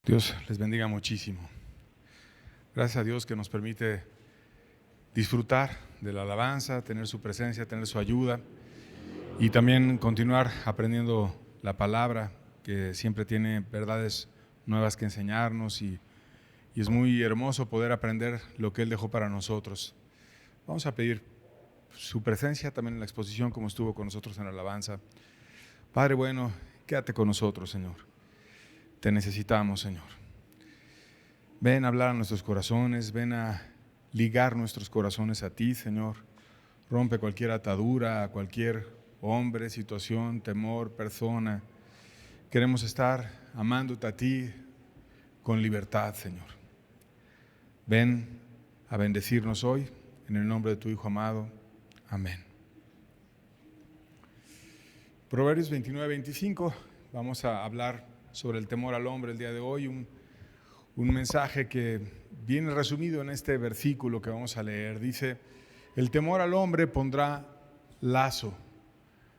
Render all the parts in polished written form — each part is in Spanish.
Dios les bendiga muchísimo. Gracias a Dios que nos permite disfrutar de la alabanza, tener su presencia, tener su ayuda y también continuar aprendiendo la palabra, que siempre tiene verdades nuevas que enseñarnos y es muy hermoso poder aprender lo que Él dejó para nosotros. Vamos a pedir su presencia también en la exposición, como estuvo con nosotros en la alabanza. Padre bueno, quédate con nosotros, Señor. Te necesitamos, Señor. Ven a hablar a nuestros corazones, ven a ligar nuestros corazones a ti, Señor. Rompe cualquier atadura a cualquier hombre, situación, temor, persona. Queremos estar amándote a ti con libertad, Señor. Ven a bendecirnos hoy, en el nombre de tu Hijo amado. Amén. Proverbios 29-25, vamos a hablar sobre el temor al hombre el día de hoy, un mensaje que viene resumido en este versículo que vamos a leer. Dice: el temor al hombre pondrá lazo,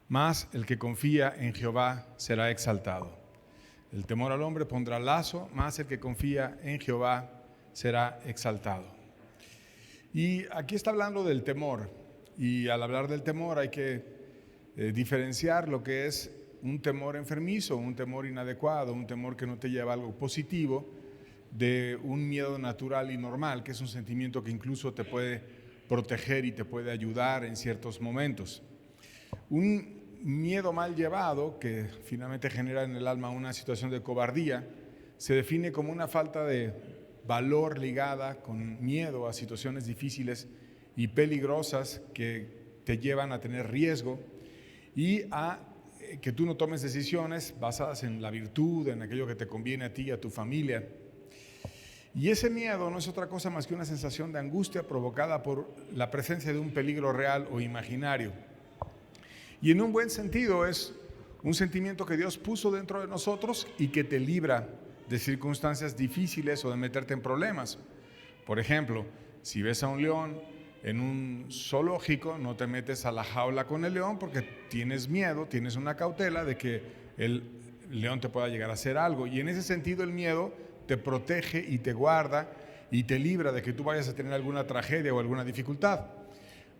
mas el que confía en Jehová será exaltado. El temor al hombre pondrá lazo, mas el que confía en Jehová será exaltado. Y aquí está hablando del temor, y al hablar del temor hay que diferenciar lo que es un temor enfermizo, un temor inadecuado, un temor que no te lleva a algo positivo, de un miedo natural y normal, que es un sentimiento que incluso te puede proteger y te puede ayudar en ciertos momentos. Un miedo mal llevado, que finalmente genera en el alma una situación de cobardía, se define como una falta de valor ligada con miedo a situaciones difíciles y peligrosas que te llevan a tener riesgo y a que tú no tomes decisiones basadas en la virtud, en aquello que te conviene a ti y a tu familia. Y ese miedo no es otra cosa más que una sensación de angustia provocada por la presencia de un peligro real o imaginario. Y en un buen sentido es un sentimiento que Dios puso dentro de nosotros y que te libra de circunstancias difíciles o de meterte en problemas. Por ejemplo, si ves a un león en un zoológico, no te metes a la jaula con el león porque tienes miedo, tienes una cautela de que el león te pueda llegar a hacer algo. Y en ese sentido el miedo te protege y te guarda y te libra de que tú vayas a tener alguna tragedia o alguna dificultad.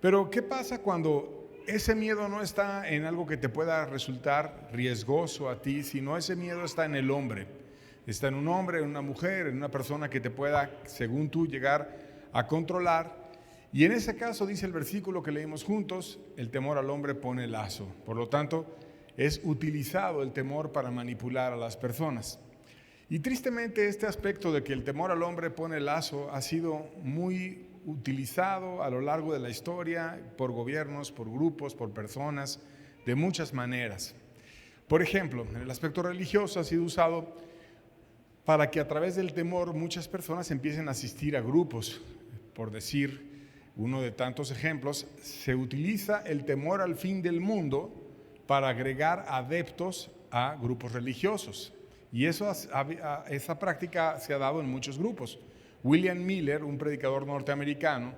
Pero ¿qué pasa cuando ese miedo no está en algo que te pueda resultar riesgoso a ti, sino ese miedo está en el hombre? Está en un hombre, en una mujer, en una persona que te pueda, según tú, llegar a controlar. Y en ese caso, dice el versículo que leímos juntos, el temor al hombre pone lazo. Por lo tanto, es utilizado el temor para manipular a las personas. Y tristemente este aspecto de que el temor al hombre pone lazo ha sido muy utilizado a lo largo de la historia por gobiernos, por grupos, por personas, de muchas maneras. Por ejemplo, en el aspecto religioso ha sido usado para que a través del temor muchas personas empiecen a asistir a grupos. Por decir uno de tantos ejemplos, se utiliza el temor al fin del mundo para agregar adeptos a grupos religiosos. Y esa práctica se ha dado en muchos grupos. William Miller, un predicador norteamericano,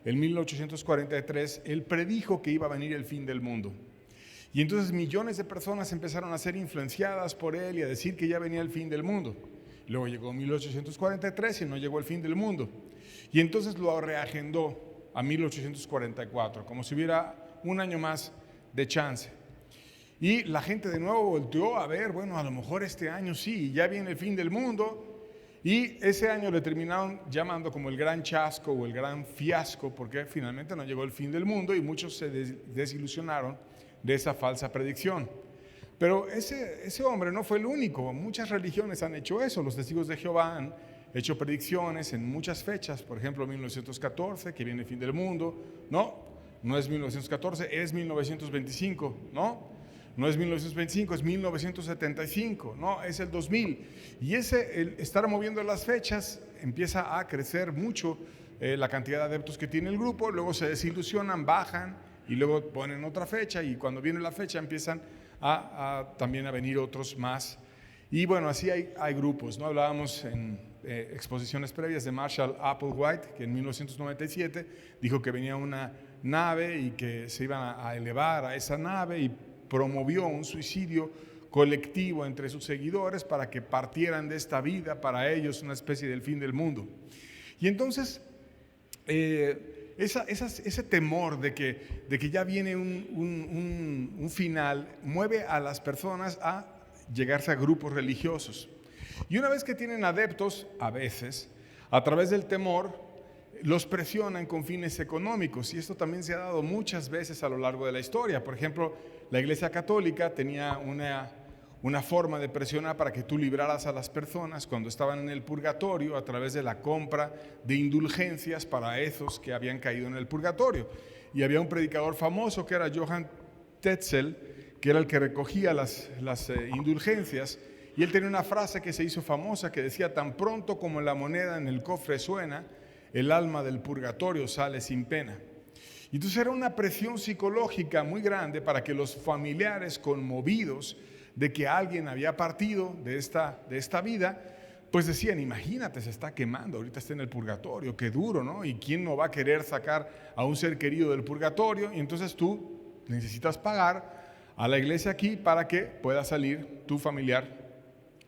en 1843, él predijo que iba a venir el fin del mundo. Y entonces millones de personas empezaron a ser influenciadas por él y a decir que ya venía el fin del mundo. Luego llegó 1843 y no llegó el fin del mundo. Y entonces lo reagendó a 1844, como si hubiera un año más de chance. Y la gente de nuevo volteó a ver, bueno, a lo mejor este año sí, ya viene el fin del mundo. Y ese año le terminaron llamando como el gran chasco o el gran fiasco, porque finalmente no llegó el fin del mundo y muchos se desilusionaron de esa falsa predicción. Pero ese hombre no fue el único. Muchas religiones han hecho eso. Los testigos de Jehová han hecho predicciones en muchas fechas. Por ejemplo, 1914, que viene el fin del mundo. No es 1914, es 1925, No es 1925, es 1975, es el 2000. Y el estar moviendo las fechas empieza a crecer mucho la cantidad de adeptos que tiene el grupo. Luego se desilusionan, bajan y luego ponen otra fecha. Y cuando viene la fecha empiezan también a venir otros más. Y bueno, así hay grupos, Hablábamos en exposiciones previas de Marshall Applewhite, que en 1997 dijo que venía una nave y que se iban a elevar a esa nave y promovió un suicidio colectivo entre sus seguidores para que partieran de esta vida, para ellos una especie del fin del mundo. Y entonces, ese temor de que ya viene un final mueve a las personas a llegarse a grupos religiosos. Y una vez que tienen adeptos, a veces, a través del temor, los presionan con fines económicos. Y esto también se ha dado muchas veces a lo largo de la historia. Por ejemplo, la Iglesia Católica tenía una forma de presionar para que tú libraras a las personas cuando estaban en el purgatorio a través de la compra de indulgencias para esos que habían caído en el purgatorio. Y había un predicador famoso que era Johann Tetzel, que era el que recogía las indulgencias, y él tenía una frase que se hizo famosa que decía: tan pronto como la moneda en el cofre suena, el alma del purgatorio sale sin pena. Y entonces era una presión psicológica muy grande para que los familiares, conmovidos de que alguien había partido de esta vida, pues decían: imagínate, se está quemando, ahorita está en el purgatorio, qué duro, ¿no? ¿Y quién no va a querer sacar a un ser querido del purgatorio? Y entonces tú necesitas pagar a la iglesia aquí para que pueda salir tu familiar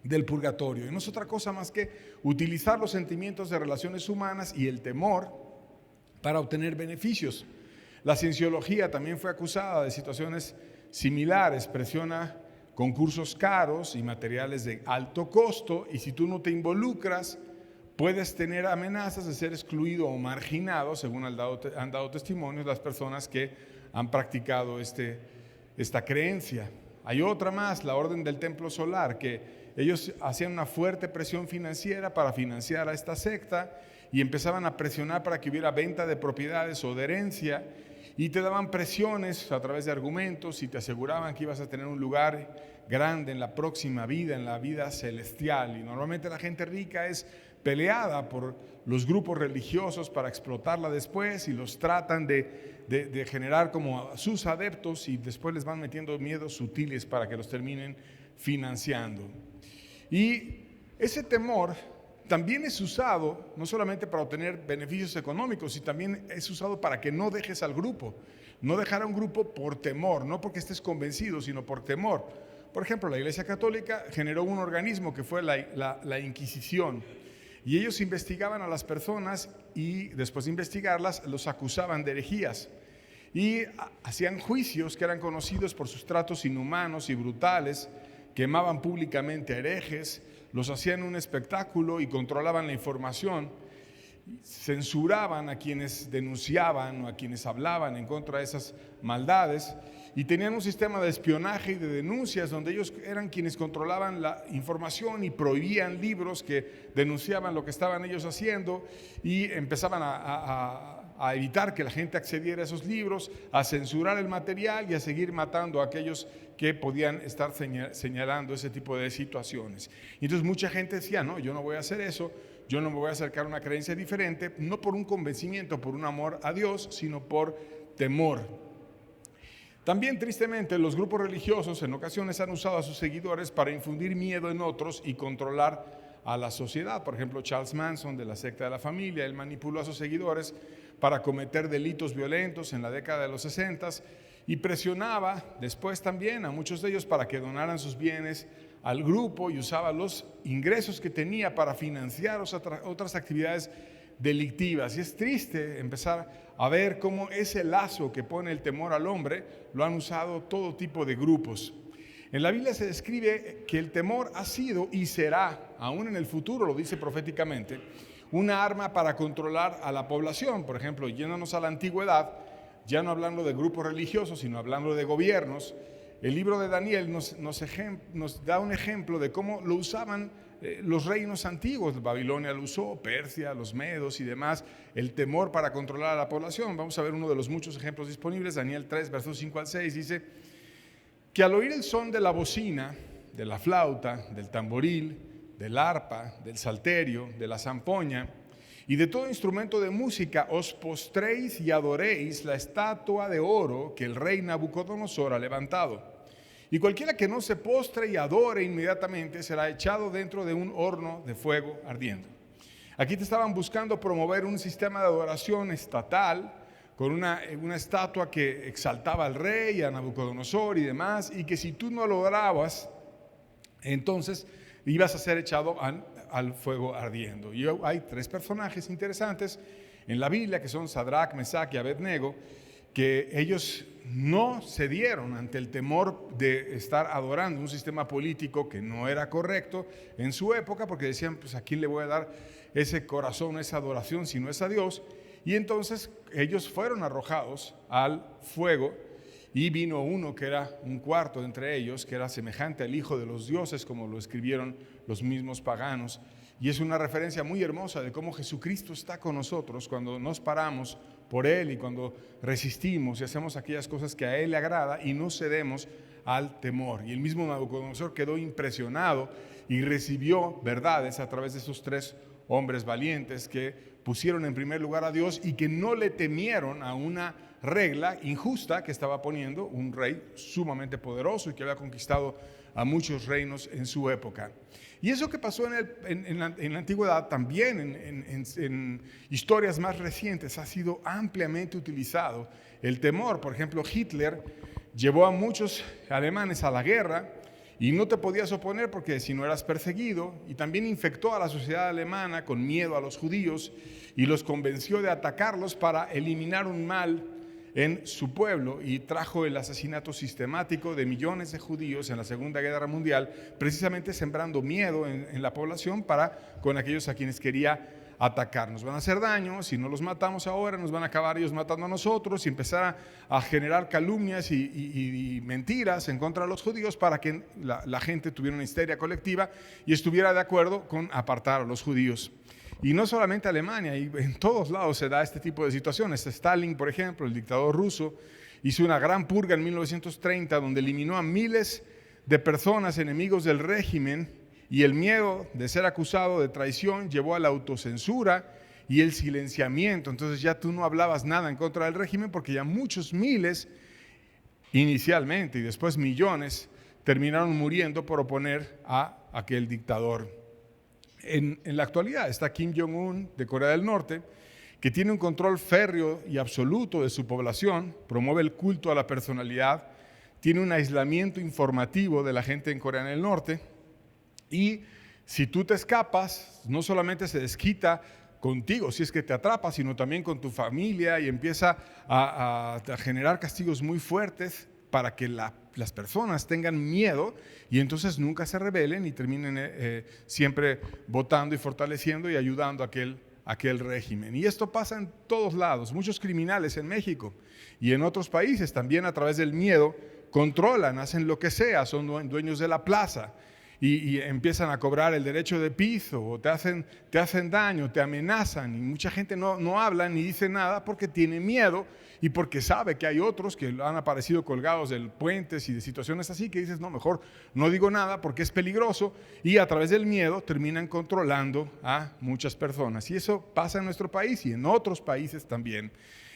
del purgatorio. Y no es otra cosa más que utilizar los sentimientos de relaciones humanas y el temor para obtener beneficios. La cienciología también fue acusada de situaciones similares, presiona concursos caros y materiales de alto costo, y si tú no te involucras, puedes tener amenazas de ser excluido o marginado, según han dado testimonios las personas que han practicado esta creencia. Hay otra más, la Orden del Templo Solar, que ellos hacían una fuerte presión financiera para financiar a esta secta y empezaban a presionar para que hubiera venta de propiedades o de herencia, y te daban presiones a través de argumentos y te aseguraban que ibas a tener un lugar grande en la próxima vida, en la vida celestial. Y normalmente la gente rica es peleada por los grupos religiosos para explotarla después, y los tratan de generar como sus adeptos, y después les van metiendo miedos sutiles para que los terminen financiando. Y ese temor también es usado no solamente para obtener beneficios económicos, sino también es usado para que no dejes al grupo. No dejar a un grupo por temor, no porque estés convencido, sino por temor. Por ejemplo, la Iglesia Católica generó un organismo que fue la Inquisición, y ellos investigaban a las personas y después de investigarlas los acusaban de herejías, y hacían juicios que eran conocidos por sus tratos inhumanos y brutales. Quemaban públicamente a herejes, los hacían un espectáculo y controlaban la información. Censuraban a quienes denunciaban o a quienes hablaban en contra de esas maldades, y tenían un sistema de espionaje y de denuncias donde ellos eran quienes controlaban la información y prohibían libros que denunciaban lo que estaban ellos haciendo, y empezaban a evitar que la gente accediera a esos libros, a censurar el material y a seguir matando a aquellos que podían estar señalando ese tipo de situaciones. Y entonces mucha gente decía: no, yo no voy a hacer eso, yo no me voy a acercar a una creencia diferente, no por un convencimiento, por un amor a Dios, sino por temor. También, tristemente, los grupos religiosos en ocasiones han usado a sus seguidores para infundir miedo en otros y controlar a la sociedad. Por ejemplo, Charles Manson, de la secta de la familia, él manipuló a sus seguidores para cometer delitos violentos en la década de los 60, y presionaba después también a muchos de ellos para que donaran sus bienes al grupo, y usaba los ingresos que tenía para financiar otras actividades delictivas. Y es triste empezar a ver cómo ese lazo que pone el temor al hombre lo han usado todo tipo de grupos. En la Biblia se describe que el temor ha sido y será, aún en el futuro lo dice proféticamente, una arma para controlar a la población. Por ejemplo, yéndonos a la antigüedad, ya no hablando de grupos religiosos, sino hablando de gobiernos, el libro de Daniel nos da un ejemplo de cómo lo usaban los reinos antiguos. Babilonia lo usó, Persia, los medos y demás, el temor para controlar a la población. Vamos a ver uno de los muchos ejemplos disponibles. Daniel 3, versos 5 al 6, dice que al oír el son de la bocina, de la flauta, del tamboril, del arpa, del salterio, de la zampoña y de todo instrumento de música, os postréis y adoréis la estatua de oro que el rey Nabucodonosor ha levantado. Y cualquiera que no se postre y adore inmediatamente será echado dentro de un horno de fuego ardiendo. Aquí te estaban buscando promover un sistema de adoración estatal con una estatua que exaltaba al rey, a Nabucodonosor y demás, y que si tú no lo adorabas, entonces ibas a ser echado al fuego ardiendo. Y hay 3 personajes interesantes en la Biblia que son Sadrach, Mesach y Abednego, que ellos no cedieron ante el temor de estar adorando un sistema político que no era correcto en su época, porque decían, pues ¿a quién le voy a dar ese corazón, esa adoración si no es a Dios? Y entonces ellos fueron arrojados al fuego, y vino uno que era un cuarto entre ellos, que era semejante al Hijo de los dioses, como lo escribieron los mismos paganos. Y es una referencia muy hermosa de cómo Jesucristo está con nosotros cuando nos paramos por Él y cuando resistimos y hacemos aquellas cosas que a Él le agrada y no cedemos al temor. Y el mismo Nabucodonosor quedó impresionado y recibió verdades a través de esos 3 hombres valientes que pusieron en primer lugar a Dios y que no le temieron a una regla injusta que estaba poniendo un rey sumamente poderoso y que había conquistado a muchos reinos en su época. Y eso que pasó en la antigüedad, también en historias más recientes, ha sido ampliamente utilizado. El temor, por ejemplo, Hitler llevó a muchos alemanes a la guerra y no te podías oponer porque si no eras perseguido, y también infectó a la sociedad alemana con miedo a los judíos y los convenció de atacarlos para eliminar un mal en su pueblo, y trajo el asesinato sistemático de millones de judíos en la Segunda Guerra Mundial, precisamente sembrando miedo en la población con aquellos a quienes quería atacar. Nos van a hacer daño, si no los matamos ahora nos van a acabar ellos matando a nosotros, y empezar a generar calumnias y mentiras en contra de los judíos para que la gente tuviera una histeria colectiva y estuviera de acuerdo con apartar a los judíos. Y no solamente Alemania, y en todos lados se da este tipo de situaciones. Stalin, por ejemplo, el dictador ruso, hizo una gran purga en 1930 donde eliminó a miles de personas enemigos del régimen, y el miedo de ser acusado de traición llevó a la autocensura y el silenciamiento. Entonces ya tú no hablabas nada en contra del régimen porque ya muchos miles inicialmente y después millones terminaron muriendo por oponer a aquel dictador. En la actualidad está Kim Jong-un de Corea del Norte, que tiene un control férreo y absoluto de su población, promueve el culto a la personalidad, tiene un aislamiento informativo de la gente en Corea del Norte, y si tú te escapas, no solamente se desquita contigo, si es que te atrapa, sino también con tu familia, y empieza a generar castigos muy fuertes para que las personas tengan miedo y entonces nunca se rebelen y terminen siempre votando y fortaleciendo y ayudando a aquel régimen. Y esto pasa en todos lados. Muchos criminales en México y en otros países también, a través del miedo, controlan, hacen lo que sea, son dueños de la plaza y empiezan a cobrar el derecho de piso, o te hacen daño, te amenazan, y mucha gente no habla ni dice nada porque tiene miedo y porque sabe que hay otros que han aparecido colgados de puentes y de situaciones así, que dices, no, mejor no digo nada porque es peligroso, y a través del miedo terminan controlando a muchas personas. Y eso pasa en nuestro país y en otros países también.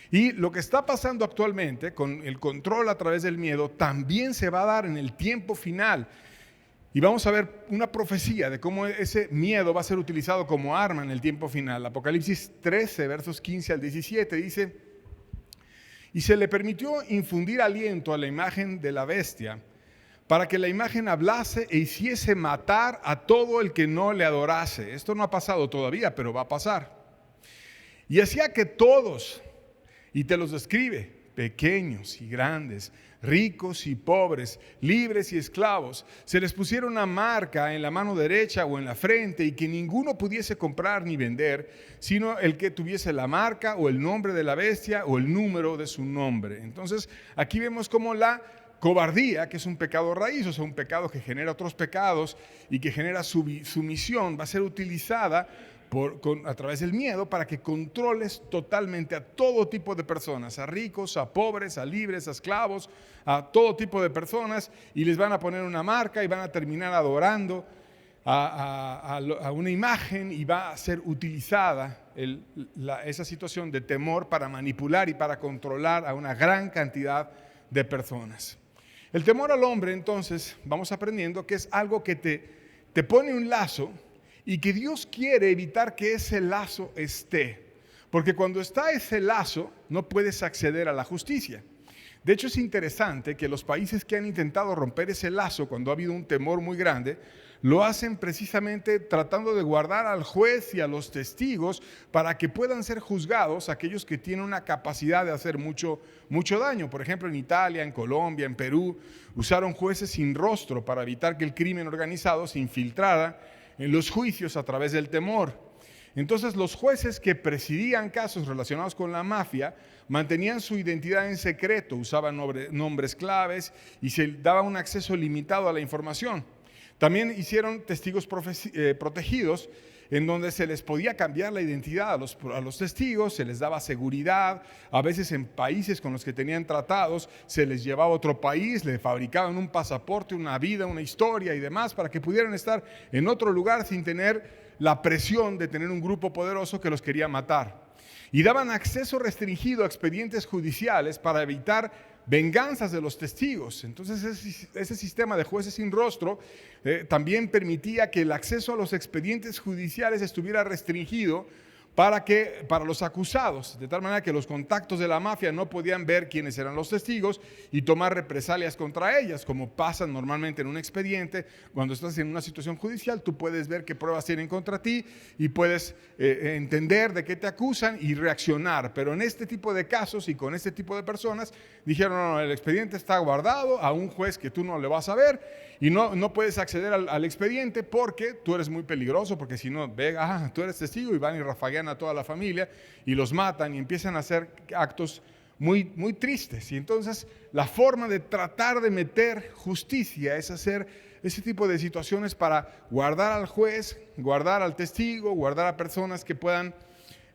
Y lo que está pasando actualmente con el control a través del miedo también se va a dar en el tiempo final. Y vamos a ver una profecía de cómo ese miedo va a ser utilizado como arma en el tiempo final. Apocalipsis 13, versos 15 al 17 dice: y se le permitió infundir aliento a la imagen de la bestia, para que la imagen hablase e hiciese matar a todo el que no le adorase. Esto no ha pasado todavía, pero va a pasar. Y hacía que todos, y te los describe, pequeños y grandes, ricos y pobres, libres y esclavos, se les pusiera una marca en la mano derecha o en la frente, y que ninguno pudiese comprar ni vender, sino el que tuviese la marca o el nombre de la bestia o el número de su nombre. Entonces aquí vemos cómo la cobardía, que es un pecado raíz, o sea, un pecado que genera otros pecados y que genera sumisión, va a ser utilizada a través del miedo para que controles totalmente a todo tipo de personas, a ricos, a pobres, a libres, a esclavos, a todo tipo de personas, y les van a poner una marca y van a terminar adorando a una imagen, y va a ser utilizada esa situación de temor para manipular y para controlar a una gran cantidad de personas. El temor al hombre, entonces, vamos aprendiendo que es algo que te pone un lazo, y que Dios quiere evitar que ese lazo esté. Porque cuando está ese lazo, no puedes acceder a la justicia. De hecho, es interesante que los países que han intentado romper ese lazo cuando ha habido un temor muy grande, lo hacen precisamente tratando de guardar al juez y a los testigos para que puedan ser juzgados aquellos que tienen una capacidad de hacer mucho daño. Por ejemplo, en Italia, en Colombia, en Perú, usaron jueces sin rostro para evitar que el crimen organizado se infiltrara en los juicios a través del temor. Entonces, los jueces que presidían casos relacionados con la mafia mantenían su identidad en secreto, usaban nombres claves y se daba un acceso limitado a la información. También hicieron testigos protegidos, en donde se les podía cambiar la identidad a los testigos, se les daba seguridad. A veces en países con los que tenían tratados se les llevaba a otro país, le fabricaban un pasaporte, una vida, una historia y demás para que pudieran estar en otro lugar sin tener la presión de tener un grupo poderoso que los quería matar. Y daban acceso restringido a expedientes judiciales para evitar venganzas de los testigos. Entonces ese sistema de jueces sin rostro también permitía que el acceso a los expedientes judiciales estuviera restringido para los acusados, de tal manera que los contactos de la mafia no podían ver quiénes eran los testigos y tomar represalias contra ellas, como pasa normalmente en un expediente. Cuando estás en una situación judicial, tú puedes ver qué pruebas tienen contra ti y puedes entender de qué te acusan y reaccionar. Pero en este tipo de casos y con este tipo de personas, dijeron, no, el expediente está guardado a un juez que tú no le vas a ver y no puedes acceder al expediente porque tú eres muy peligroso, porque si no, tú eres testigo, y van y rafaguean a toda la familia y los matan y empiezan a hacer actos muy, muy tristes. Y entonces la forma de tratar de meter justicia es hacer ese tipo de situaciones para guardar al juez, guardar al testigo, guardar a personas que puedan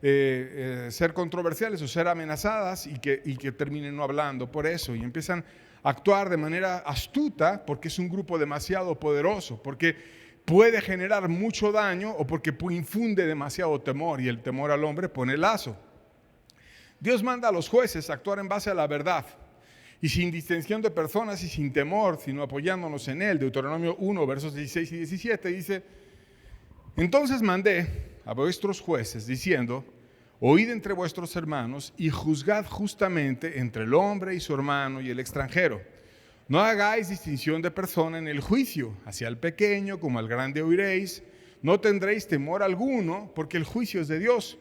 ser controversiales o ser amenazadas y que terminen no hablando por eso, y empiezan a actuar de manera astuta porque es un grupo demasiado poderoso, porque puede generar mucho daño o porque infunde demasiado temor, y el temor al hombre pone lazo. Dios manda a los jueces a actuar en base a la verdad y sin distinción de personas y sin temor, sino apoyándonos en él. Deuteronomio 1, versos 16 y 17 dice: entonces mandé a vuestros jueces diciendo: oíd entre vuestros hermanos y juzgad justamente entre el hombre y su hermano y el extranjero. No hagáis distinción de persona en el juicio, hacia el pequeño como al grande oiréis. No tendréis temor alguno, porque el juicio es de Dios,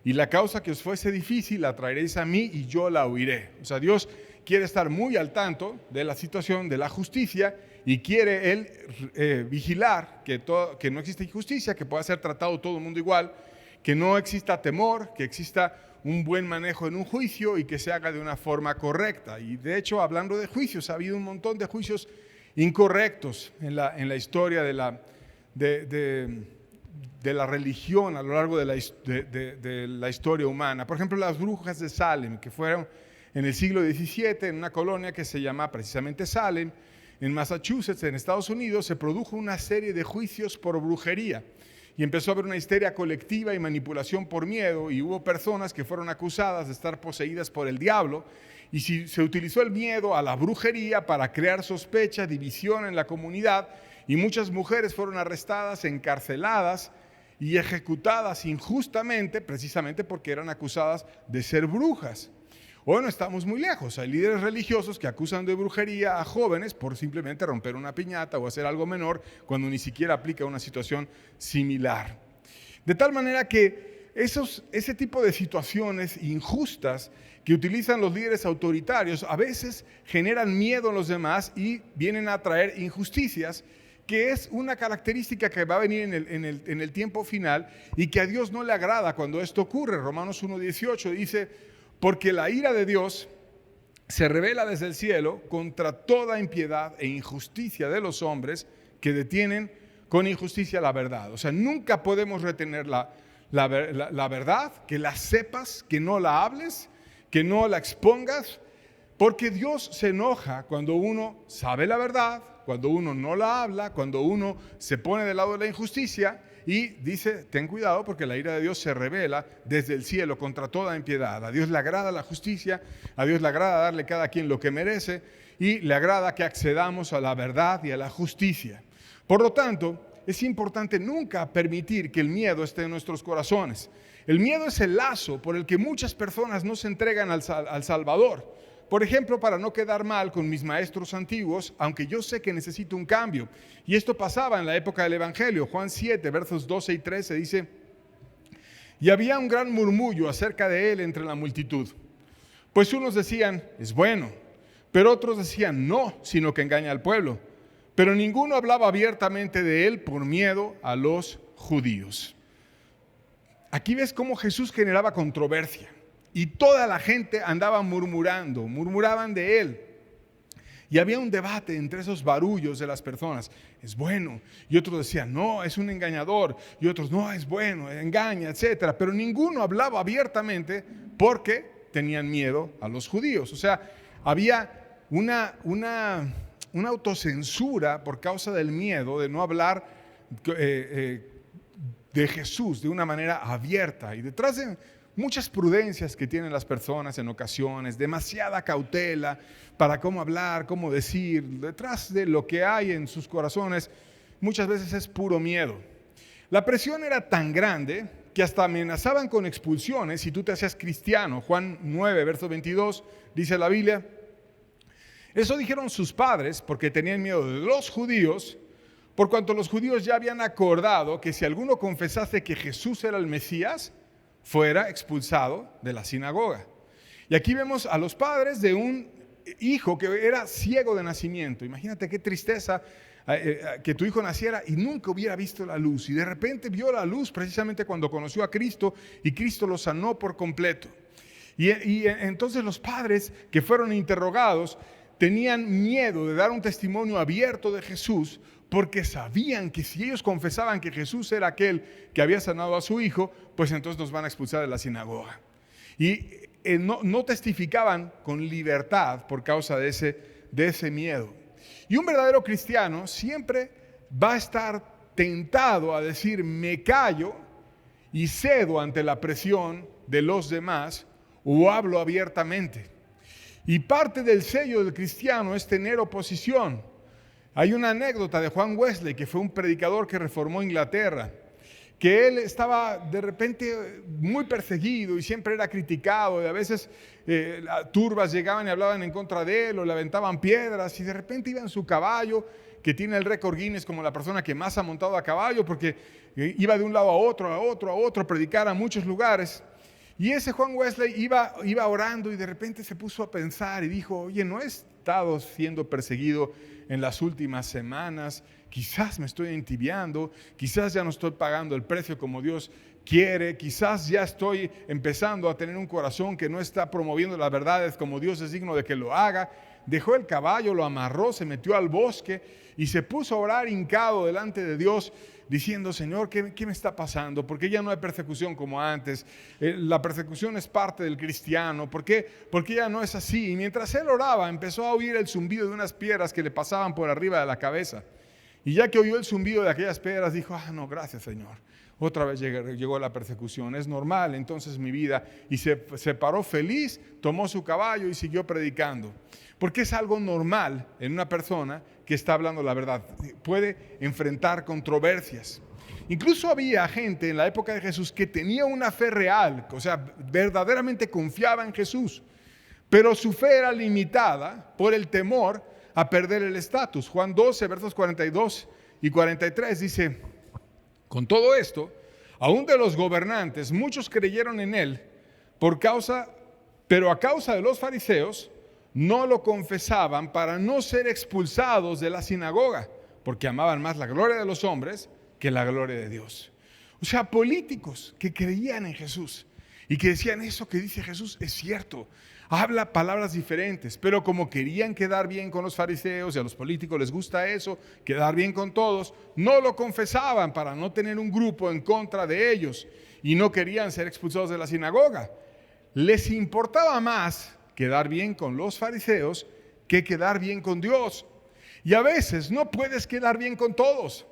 y la causa que os fuese difícil la traeréis a mí y yo la oiré. O sea, Dios quiere estar muy al tanto de la situación de la justicia y quiere Él vigilar que no exista injusticia, que pueda ser tratado todo el mundo igual, que no exista temor, que exista un buen manejo en un juicio y que se haga de una forma correcta. Y de hecho, hablando de juicios, ha habido un montón de juicios incorrectos en la historia de la religión a lo largo de la historia humana. Por ejemplo, las brujas de Salem, que fueron en el siglo XVII en una colonia que se llama precisamente Salem, en Massachusetts, en Estados Unidos, se produjo una serie de juicios por brujería. Y empezó a haber una histeria colectiva y manipulación por miedo, y hubo personas que fueron acusadas de estar poseídas por el diablo, y se utilizó el miedo a la brujería para crear sospecha, división en la comunidad, y muchas mujeres fueron arrestadas, encarceladas y ejecutadas injustamente, precisamente porque eran acusadas de ser brujas. Hoy no estamos muy lejos, hay líderes religiosos que acusan de brujería a jóvenes por simplemente romper una piñata o hacer algo menor cuando ni siquiera aplica una situación similar. De tal manera que ese tipo de situaciones injustas que utilizan los líderes autoritarios a veces generan miedo en los demás y vienen a traer injusticias, que es una característica que va a venir en el tiempo final y que a Dios no le agrada cuando esto ocurre. Romanos 1:18 dice: porque la ira de Dios se revela desde el cielo contra toda impiedad e injusticia de los hombres que detienen con injusticia la verdad. O sea, nunca podemos retener la verdad, que la sepas, que no la hables, que no la expongas, porque Dios se enoja cuando uno sabe la verdad, cuando uno no la habla, cuando uno se pone del lado de la injusticia. Y dice: ten cuidado, porque la ira de Dios se revela desde el cielo contra toda impiedad. A Dios le agrada la justicia, a Dios le agrada darle a cada quien lo que merece, y le agrada que accedamos a la verdad y a la justicia. Por lo tanto, es importante nunca permitir que el miedo esté en nuestros corazones. El miedo es el lazo por el que muchas personas no se entregan al Salvador. por ejemplo, para no quedar mal con mis maestros antiguos, aunque yo sé que necesito un cambio. Y esto pasaba en la época del Evangelio. Juan 7, versos 12 y 13 dice: y había un gran murmullo acerca de él entre la multitud. Pues unos decían, es bueno, pero otros decían, no, sino que engaña al pueblo. Pero ninguno hablaba abiertamente de él por miedo a los judíos. Aquí ves cómo Jesús generaba controversia y toda la gente andaba murmuraban de él. Y había un debate entre esos barullos de las personas. Es bueno. Y otros decían, no, es un engañador. Y otros, no, es bueno, engaña, etc. Pero ninguno hablaba abiertamente porque tenían miedo a los judíos. O sea, había una autocensura por causa del miedo de no hablar de Jesús de una manera abierta. Y detrás de muchas prudencias que tienen las personas en ocasiones, demasiada cautela para cómo hablar, cómo decir, detrás de lo que hay en sus corazones, muchas veces es puro miedo. La presión era tan grande que hasta amenazaban con expulsiones si tú te hacías cristiano. Juan 9, verso 22, dice la Biblia: eso dijeron sus padres porque tenían miedo de los judíos, por cuanto los judíos ya habían acordado que si alguno confesase que Jesús era el Mesías, fuera expulsado de la sinagoga. Y aquí vemos a los padres de un hijo que era ciego de nacimiento. Imagínate qué tristeza que tu hijo naciera y nunca hubiera visto la luz. Y de repente vio la luz precisamente cuando conoció a Cristo y Cristo lo sanó por completo. Y entonces los padres que fueron interrogados tenían miedo de dar un testimonio abierto de Jesús, porque sabían que si ellos confesaban que Jesús era aquel que había sanado a su hijo, pues entonces nos van a expulsar de la sinagoga. Y no testificaban con libertad por causa de ese miedo. Y un verdadero cristiano siempre va a estar tentado a decir, me callo y cedo ante la presión de los demás o hablo abiertamente. Y parte del sello del cristiano es tener oposición. Hay una anécdota de Juan Wesley, que fue un predicador que reformó Inglaterra, que él estaba de repente muy perseguido y siempre era criticado, y a veces turbas llegaban y hablaban en contra de él o le aventaban piedras, y de repente iba en su caballo, que tiene el récord Guinness como la persona que más ha montado a caballo, porque iba de un lado a otro, a predicar a muchos lugares. Y ese Juan Wesley iba orando y de repente se puso a pensar y dijo, oye, no he estado siendo perseguido en las últimas semanas, quizás me estoy entibiando, quizás ya no estoy pagando el precio como Dios quiere, quizás ya estoy empezando a tener un corazón que no está promoviendo las verdades como Dios es digno de que lo haga. Dejó el caballo, lo amarró, se metió al bosque y se puso a orar hincado delante de Dios, diciendo, Señor, ¿qué me está pasando? ¿Por qué ya no hay persecución como antes? La persecución es parte del cristiano. ¿Por qué ya no es así? Y mientras él oraba, empezó a oír el zumbido de unas piedras que le pasaban por arriba de la cabeza. Y ya que oyó el zumbido de aquellas piedras, dijo, no, gracias, Señor. Otra vez llegó la persecución, es normal entonces mi vida. Y se paró feliz, tomó su caballo y siguió predicando. Porque es algo normal en una persona que está hablando la verdad. Puede enfrentar controversias. Incluso había gente en la época de Jesús que tenía una fe real, o sea, verdaderamente confiaba en Jesús. Pero su fe era limitada por el temor a perder el estatus. Juan 12, versos 42 y 43 dice, con todo esto, aún de los gobernantes, muchos creyeron en él, pero a causa de los fariseos, no lo confesaban para no ser expulsados de la sinagoga, porque amaban más la gloria de los hombres que la gloria de Dios. O sea, políticos que creían en Jesús y que decían, eso que dice Jesús es cierto, habla palabras diferentes, pero como querían quedar bien con los fariseos y a los políticos les gusta eso, quedar bien con todos, no lo confesaban para no tener un grupo en contra de ellos y no querían ser expulsados de la sinagoga. Les importaba más quedar bien con los fariseos que quedar bien con Dios. Y a veces no puedes quedar bien con todos.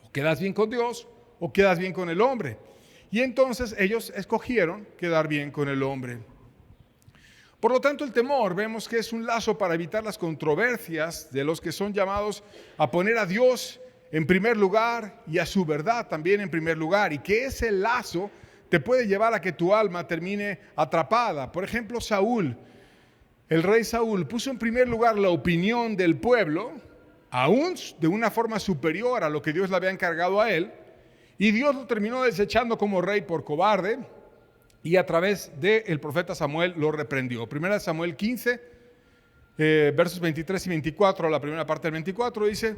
O quedas bien con Dios o quedas bien con el hombre. Y entonces ellos escogieron quedar bien con el hombre. Por lo tanto, el temor vemos que es un lazo para evitar las controversias de los que son llamados a poner a Dios en primer lugar y a su verdad también en primer lugar. Y que ese lazo te puede llevar a que tu alma termine atrapada. Por ejemplo, Saúl. el rey Saúl puso en primer lugar la opinión del pueblo, aún de una forma superior a lo que Dios le había encargado a él, y Dios lo terminó desechando como rey por cobarde, y a través del profeta Samuel lo reprendió. Primera de Samuel 15, versos 23 y 24, la primera parte del 24 dice: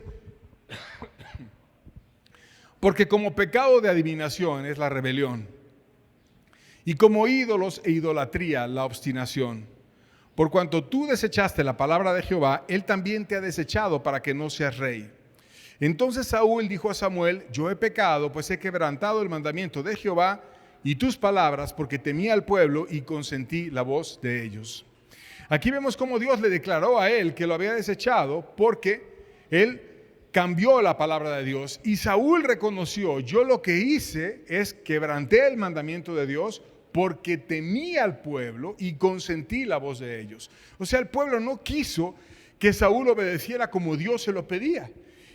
porque como pecado de adivinación es la rebelión, y como ídolos e idolatría la obstinación. Por cuanto tú desechaste la palabra de Jehová, él también te ha desechado para que no seas rey. Entonces Saúl dijo a Samuel: yo he pecado, pues he quebrantado el mandamiento de Jehová y tus palabras, porque temí al pueblo y consentí la voz de ellos. Aquí vemos cómo Dios le declaró a él que lo había desechado porque él cambió la palabra de Dios. Y Saúl reconoció: yo lo que hice es quebranté el mandamiento de Dios porque temí al pueblo y consentí la voz de ellos. O sea, el pueblo no quiso que Saúl obedeciera como Dios se lo pedía.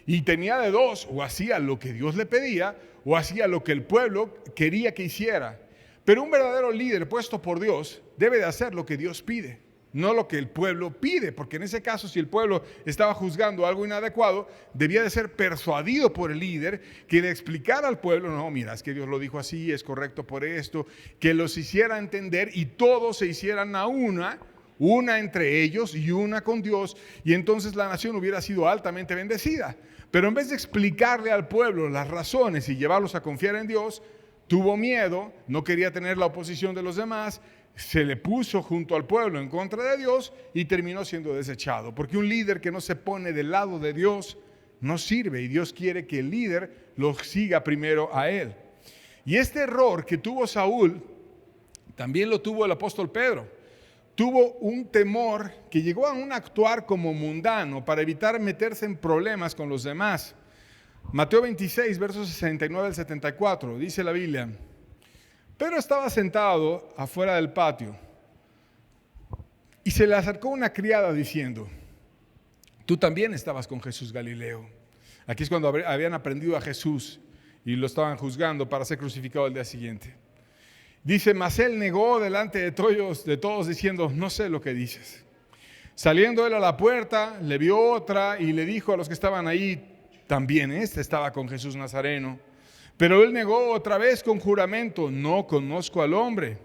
Y tenía de dos: o hacía lo que Dios le pedía, o hacía lo que el pueblo quería que hiciera. Pero un verdadero líder puesto por Dios debe de hacer lo que Dios pide, no lo que el pueblo pide, porque en ese caso, si el pueblo estaba juzgando algo inadecuado, debía de ser persuadido por el líder que le explicara al pueblo: no, mira, es que Dios lo dijo así, es correcto por esto, que los hiciera entender y todos se hicieran a una entre ellos y una con Dios, y entonces la nación hubiera sido altamente bendecida. Pero en vez de explicarle al pueblo las razones y llevarlos a confiar en Dios, tuvo miedo, no quería tener la oposición de los demás, se le puso junto al pueblo en contra de Dios y terminó siendo desechado. Porque un líder que no se pone del lado de Dios no sirve, y Dios quiere que el líder lo siga primero a él. Y este error que tuvo Saúl también lo tuvo el apóstol Pedro. Tuvo un temor que llegó a un actuar como mundano para evitar meterse en problemas con los demás. Mateo 26, versos 69 al 74, dice la Biblia: Pedro estaba sentado afuera del patio y se le acercó una criada diciendo: tú también estabas con Jesús Galileo. Aquí es cuando habían aprendido a Jesús y lo estaban juzgando para ser crucificado el día siguiente. Dice: mas él negó delante de todos diciendo: no sé lo que dices. Saliendo él a la puerta, le vio otra y le dijo a los que estaban ahí: también este estaba con Jesús Nazareno. Pero él negó otra vez con juramento: no conozco al hombre.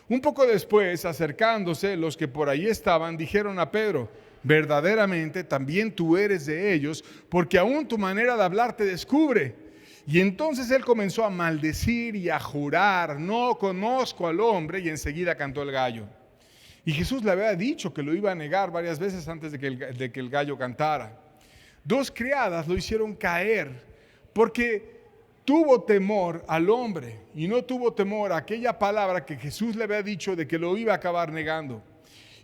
Un poco después, acercándose, los que por ahí estaban dijeron a Pedro: verdaderamente también tú eres de ellos, porque aún tu manera de hablar te descubre. Y entonces él comenzó a maldecir y a jurar: no conozco al hombre, y enseguida cantó el gallo. Y Jesús le había dicho que lo iba a negar varias veces antes de que el gallo cantara. Dos criadas lo hicieron caer porque tuvo temor al hombre y no tuvo temor a aquella palabra que Jesús le había dicho de que lo iba a acabar negando.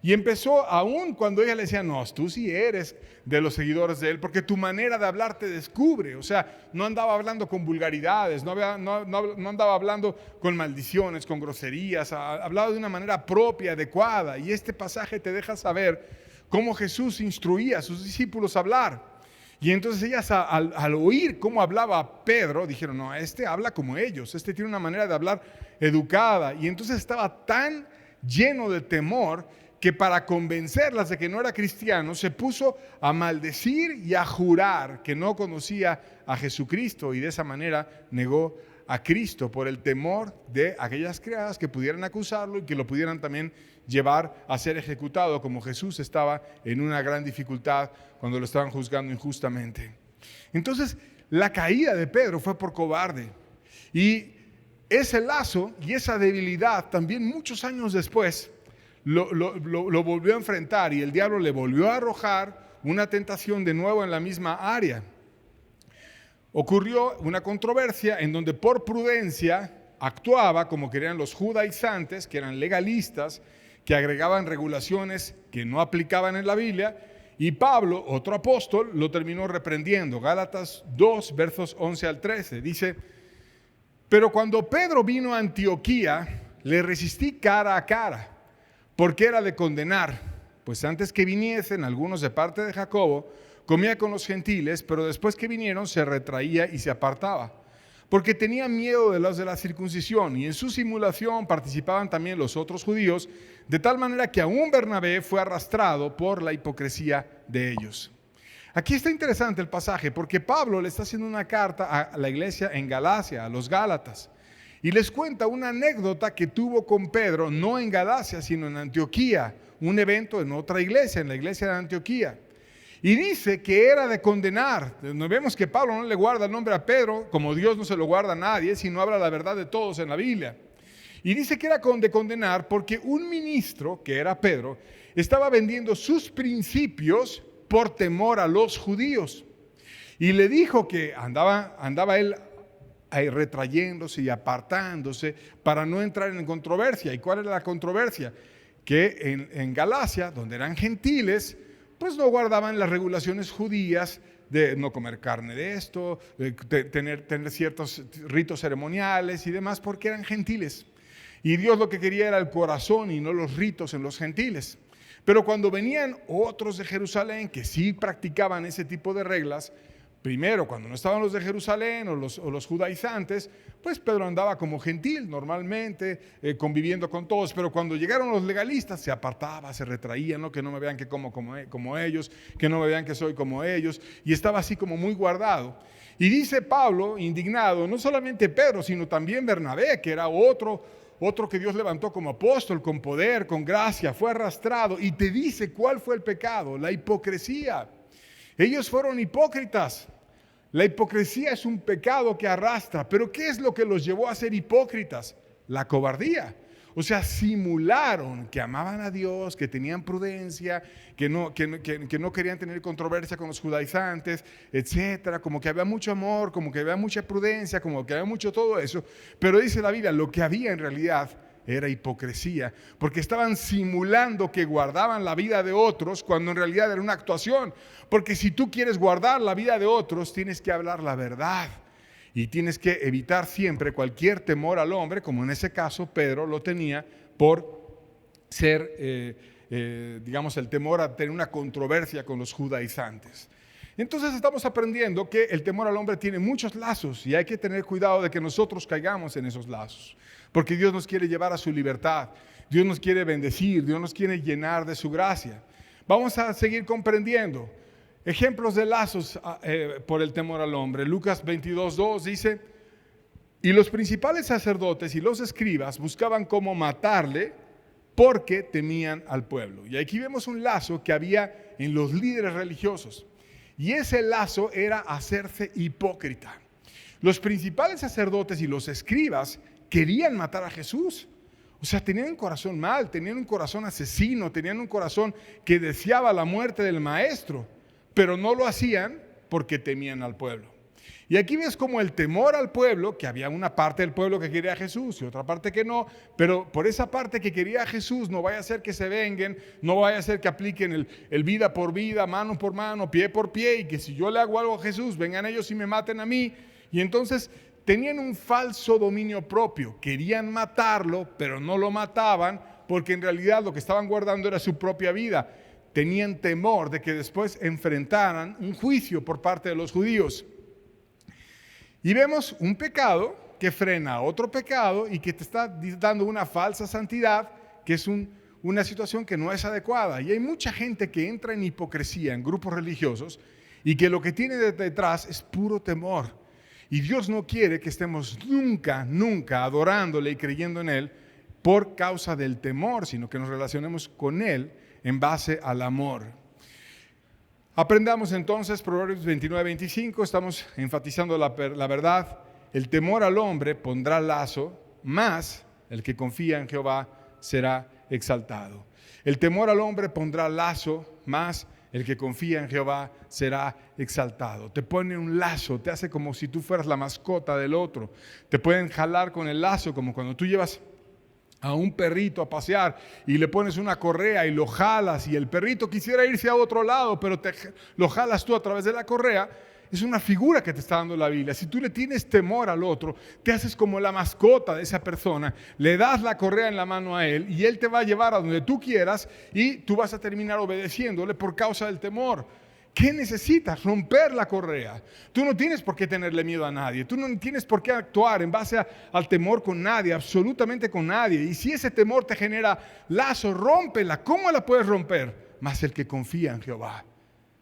Y empezó, aún cuando ella le decía: no, tú sí eres de los seguidores de él, porque tu manera de hablar te descubre. O sea, no andaba hablando con vulgaridades, no andaba hablando con maldiciones, con groserías, hablaba de una manera propia, adecuada. Y este pasaje te deja saber cómo Jesús instruía a sus discípulos a hablar. Y entonces ellas al oír cómo hablaba Pedro, dijeron: no, este habla como ellos, este tiene una manera de hablar educada. Y entonces estaba tan lleno de temor que para convencerlas de que no era cristiano, se puso a maldecir y a jurar que no conocía a Jesucristo, y de esa manera negó a Cristo por el temor de aquellas criadas que pudieran acusarlo y que lo pudieran también llevar a ser ejecutado, como Jesús estaba en una gran dificultad cuando lo estaban juzgando injustamente. Entonces, la caída de Pedro fue por cobarde, y ese lazo y esa debilidad también muchos años después lo volvió a enfrentar, y el diablo le volvió a arrojar una tentación de nuevo en la misma área. Ocurrió una controversia en donde por prudencia actuaba como querían los judaizantes, que eran legalistas, que agregaban regulaciones que no aplicaban en la Biblia, y Pablo, otro apóstol, lo terminó reprendiendo. Gálatas 2, versos 11 al 13, dice: pero cuando Pedro vino a Antioquía, le resistí cara a cara, porque era de condenar, pues antes que viniesen algunos de parte de Jacobo, comía con los gentiles, pero después que vinieron se retraía y se apartaba. porque tenían miedo de los de la circuncisión, y en su simulación participaban también los otros judíos, de tal manera que aún Bernabé fue arrastrado por la hipocresía de ellos. Aquí está interesante el pasaje, porque Pablo le está haciendo una carta a la iglesia en Galacia, a los Gálatas, y les cuenta una anécdota que tuvo con Pedro, no en Galacia, sino en Antioquía, un evento en otra iglesia, en la iglesia de Antioquía. Y dice que era de condenar. Nos vemos que Pablo no le guarda el nombre a Pedro, como Dios no se lo guarda a nadie, sino habla la verdad de todos en la Biblia. Y dice que era de condenar porque un ministro, que era Pedro, estaba vendiendo sus principios por temor a los judíos. Y le dijo que andaba él ahí retrayéndose y apartándose para no entrar en controversia. ¿Y cuál era la controversia? Que en Galacia, donde eran gentiles, pues no guardaban las regulaciones judías de no comer carne de esto, de tener ciertos ritos ceremoniales y demás, porque eran gentiles. Y Dios lo que quería era el corazón y no los ritos en los gentiles. Pero cuando venían otros de Jerusalén que sí practicaban ese tipo de reglas, primero, cuando no estaban los de Jerusalén o los judaizantes, pues Pedro andaba como gentil normalmente, conviviendo con todos, pero cuando llegaron los legalistas se apartaba, se retraía, ¿no? Que no me vean que como ellos, que no me vean que soy como ellos, y estaba así como muy guardado. Y dice Pablo, indignado, no solamente Pedro, sino también Bernabé, que era otro que Dios levantó como apóstol, con poder, con gracia, fue arrastrado, y te dice cuál fue el pecado, la hipocresía. Ellos fueron hipócritas. La hipocresía es un pecado que arrastra, pero ¿qué es lo que los llevó a ser hipócritas? La cobardía. O sea, simularon que amaban a Dios, que tenían prudencia, que no querían tener controversia con los judaizantes, etcétera, como que había mucho amor, como que había mucha prudencia, como que había mucho todo eso. Pero dice la Biblia, lo que había en realidad era hipocresía, porque estaban simulando que guardaban la vida de otros cuando en realidad era una actuación. Porque si tú quieres guardar la vida de otros, tienes que hablar la verdad y tienes que evitar siempre cualquier temor al hombre, como en ese caso Pedro lo tenía por ser, digamos, el temor a tener una controversia con los judaizantes. Entonces estamos aprendiendo que el temor al hombre tiene muchos lazos y hay que tener cuidado de que nosotros caigamos en esos lazos. Porque Dios nos quiere llevar a su libertad, Dios nos quiere bendecir, Dios nos quiere llenar de su gracia. Vamos a seguir comprendiendo ejemplos de lazos por el temor al hombre. Lucas 22:2 dice, y los principales sacerdotes y los escribas buscaban cómo matarle porque temían al pueblo. Y aquí vemos un lazo que había en los líderes religiosos. Y ese lazo era hacerse hipócrita. Los principales sacerdotes y los escribas querían matar a Jesús. O sea, tenían un corazón mal, tenían un corazón asesino, tenían un corazón que deseaba la muerte del maestro, pero no lo hacían porque temían al pueblo. Y aquí ves como el temor al pueblo, que había una parte del pueblo que quería a Jesús y otra parte que no, pero por esa parte que quería a Jesús no vaya a ser que se venguen, no vaya a ser que apliquen el vida por vida, mano por mano, pie por pie, y que si yo le hago algo a Jesús, vengan ellos y me maten a mí. Y entonces tenían un falso dominio propio, querían matarlo, pero no lo mataban porque en realidad lo que estaban guardando era su propia vida. Tenían temor de que después enfrentaran un juicio por parte de los judíos. Y vemos un pecado que frena a otro pecado y que te está dando una falsa santidad, que es una situación que no es adecuada. Y hay mucha gente que entra en hipocresía en grupos religiosos y que lo que tiene detrás es puro temor. Y Dios no quiere que estemos nunca adorándole y creyendo en Él por causa del temor, sino que nos relacionemos con Él en base al amor. Aprendamos entonces Proverbios 29:25, estamos enfatizando la verdad. El temor al hombre pondrá lazo, mas el que confía en Jehová será exaltado. El temor al hombre pondrá lazo, mas el que confía en Jehová será exaltado. Te pone un lazo, te hace como si tú fueras la mascota del otro. Te pueden jalar con el lazo, como cuando tú llevas a un perrito a pasear y le pones una correa y lo jalas y el perrito quisiera irse a otro lado, pero lo jalas tú a través de la correa. Es una figura que te está dando la Biblia. Si tú le tienes temor al otro, te haces como la mascota de esa persona, le das la correa en la mano a él y él te va a llevar a donde tú quieras y tú vas a terminar obedeciéndole por causa del temor. ¿Qué necesitas? Romper la correa. Tú no tienes por qué tenerle miedo a nadie. Tú no tienes por qué actuar en base al temor con nadie, absolutamente con nadie. Y si ese temor te genera lazo, rómpela. ¿Cómo la puedes romper? Mas el que confía en Jehová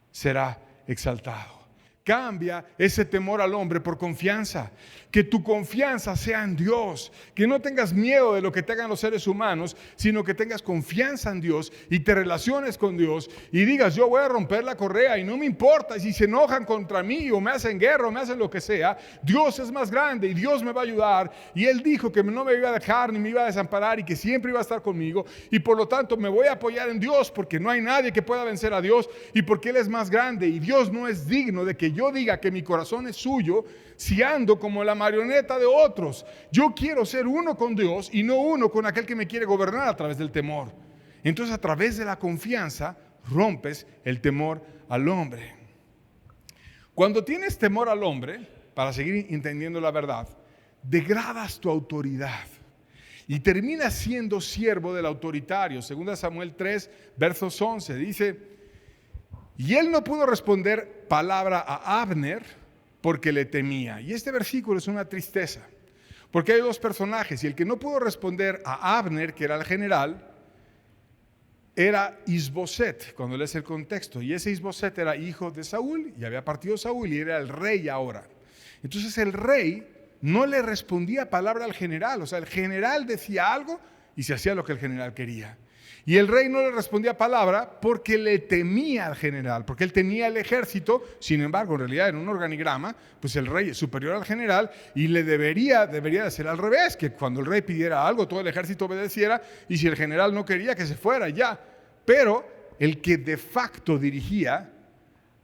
será exaltado. Cambia ese temor al hombre por confianza. Que tu confianza sea en Dios. Que no tengas miedo de lo que te hagan los seres humanos, sino que tengas confianza en Dios y te relaciones con Dios y digas, yo voy a romper la correa y no me importa si se enojan contra mí o me hacen guerra o me hacen lo que sea. Dios es más grande y Dios me va a ayudar. Y Él dijo que no me iba a dejar ni me iba a desamparar y que siempre iba a estar conmigo. Y por lo tanto me voy a apoyar en Dios porque no hay nadie que pueda vencer a Dios y porque Él es más grande. Y Dios no es digno de que yo diga que mi corazón es suyo si ando como la marioneta de otros. Yo quiero ser uno con Dios y no uno con aquel que me quiere gobernar a través del temor. Entonces, a través de la confianza rompes el temor al hombre. Cuando tienes temor al hombre, para seguir entendiendo la verdad, degradas tu autoridad y terminas siendo siervo del autoritario. 2 Samuel 3, versos 11, dice: y él no pudo responder palabra a Abner porque le temía. Y este versículo es una tristeza, porque hay dos personajes, y el que no pudo responder a Abner, que era el general, era Isboset, cuando lees el contexto. Y ese Isboset era hijo de Saúl, y había partido Saúl, y era el rey ahora. Entonces el rey no le respondía palabra al general, o sea, el general decía algo y se hacía lo que el general quería. Y el rey no le respondía palabra porque le temía al general, porque él tenía el ejército. Sin embargo, en realidad en un organigrama, pues el rey es superior al general y le debería de ser al revés, que cuando el rey pidiera algo, todo el ejército obedeciera, y si el general no quería, que se fuera ya. Pero el que de facto dirigía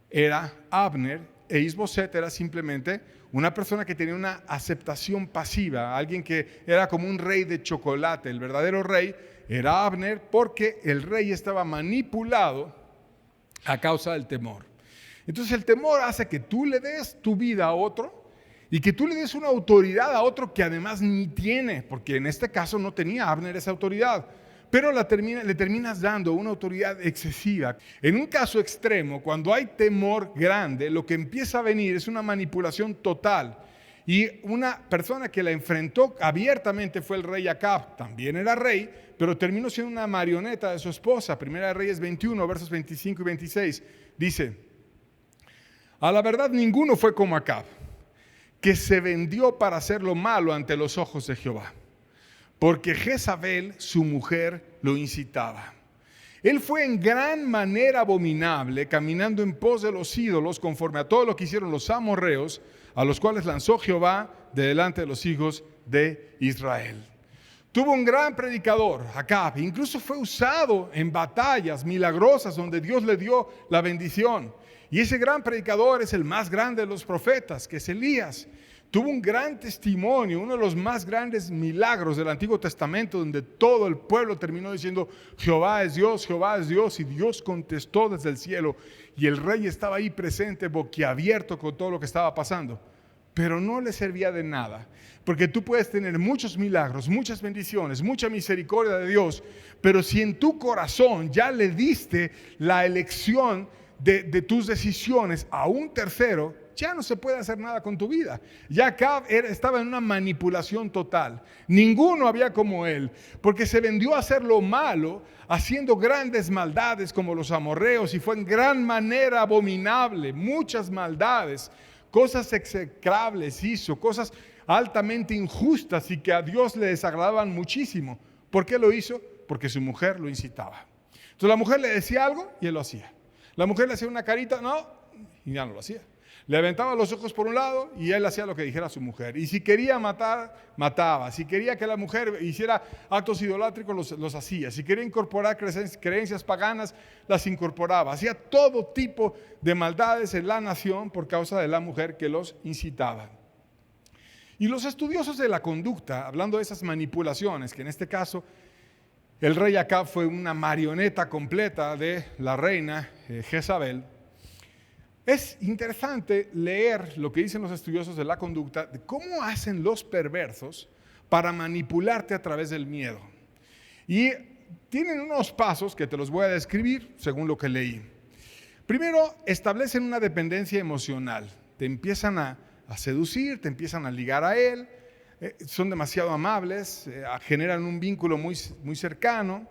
era Abner, e Isboset era simplemente una persona que tenía una aceptación pasiva, alguien que era como un rey de chocolate. El verdadero rey era Abner, porque el rey estaba manipulado a causa del temor. Entonces el temor hace que tú le des tu vida a otro y que tú le des una autoridad a otro que además ni tiene, porque en este caso no tenía Abner esa autoridad, pero le terminas dando una autoridad excesiva. En un caso extremo, cuando hay temor grande, lo que empieza a venir es una manipulación total. Y una persona que la enfrentó abiertamente fue el rey Acab. También era rey, pero terminó siendo una marioneta de su esposa. Primera de Reyes 21, versos 25 y 26. Dice: a la verdad ninguno fue como Acab, que se vendió para hacer lo malo ante los ojos de Jehová, porque Jezabel, su mujer, lo incitaba. Él fue en gran manera abominable, caminando en pos de los ídolos, conforme a todo lo que hicieron los amorreos, a los cuales lanzó Jehová de delante de los hijos de Israel. Tuvo un gran predicador, Acab, incluso fue usado en batallas milagrosas donde Dios le dio la bendición. Y ese gran predicador es el más grande de los profetas, que es Elías. Tuvo un gran testimonio, uno de los más grandes milagros del Antiguo Testamento, donde todo el pueblo terminó diciendo: Jehová es Dios, y Dios contestó desde el cielo, y el rey estaba ahí presente, boquiabierto con todo lo que estaba pasando. Pero no le servía de nada, porque tú puedes tener muchos milagros, muchas bendiciones, mucha misericordia de Dios, pero si en tu corazón ya le diste la elección de tus decisiones a un tercero, ya no se puede hacer nada con tu vida. Ya Acab estaba en una manipulación total. Ninguno había como él, porque se vendió a hacer lo malo, haciendo grandes maldades como los amorreos, y fue en gran manera abominable, muchas maldades, cosas execrables hizo, cosas altamente injustas y que a Dios le desagradaban muchísimo. ¿Por qué lo hizo? Porque su mujer lo incitaba. Entonces la mujer le decía algo y él lo hacía. La mujer le hacía una carita, no, y ya no lo hacía. Le aventaba los ojos por un lado y él hacía lo que dijera su mujer. Y si quería matar, mataba. Si quería que la mujer hiciera actos idolátricos, los hacía. Si quería incorporar creencias paganas, las incorporaba. Hacía todo tipo de maldades en la nación por causa de la mujer que los incitaba. Y los estudiosos de la conducta, hablando de esas manipulaciones, que en este caso el rey Acab fue una marioneta completa de la reina Jezabel, es interesante leer lo que dicen los estudiosos de la conducta, de cómo hacen los perversos para manipularte a través del miedo. Y tienen unos pasos que te los voy a describir según lo que leí. Primero, establecen una dependencia emocional. Te empiezan a seducir, te empiezan a ligar a él, son demasiado amables, generan un vínculo muy, muy cercano,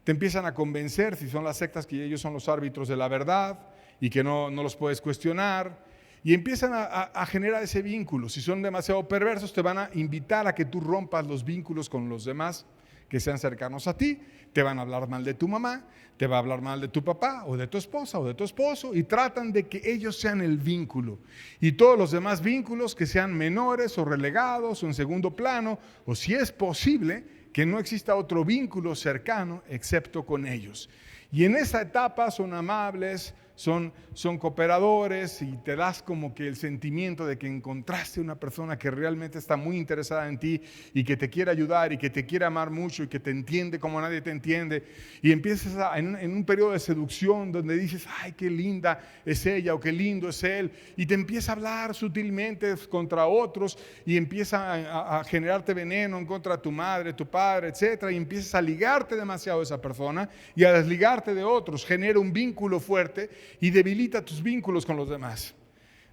te empiezan a convencer, si son las sectas, que ellos son los árbitros de la verdad y que no los puedes cuestionar, y empiezan a generar ese vínculo. Si son demasiado perversos, te van a invitar a que tú rompas los vínculos con los demás que sean cercanos a ti. Te van a hablar mal de tu mamá, te va a hablar mal de tu papá o de tu esposa o de tu esposo, y tratan de que ellos sean el vínculo. Y todos los demás vínculos que sean menores o relegados o en segundo plano, o si es posible, que no exista otro vínculo cercano excepto con ellos. Y en esa etapa son amables, son cooperadores, y te das como que el sentimiento de que encontraste una persona que realmente está muy interesada en ti y que te quiere ayudar y que te quiere amar mucho y que te entiende como nadie te entiende. Y empiezas en un periodo de seducción donde dices, ay, qué linda es ella o qué lindo es él, y te empieza a hablar sutilmente contra otros y empieza a generarte veneno en contra de tu madre, tu padre, etc. Y empiezas a ligarte demasiado a esa persona y a desligarte de otros. Genera un vínculo fuerte y debilita tus vínculos con los demás.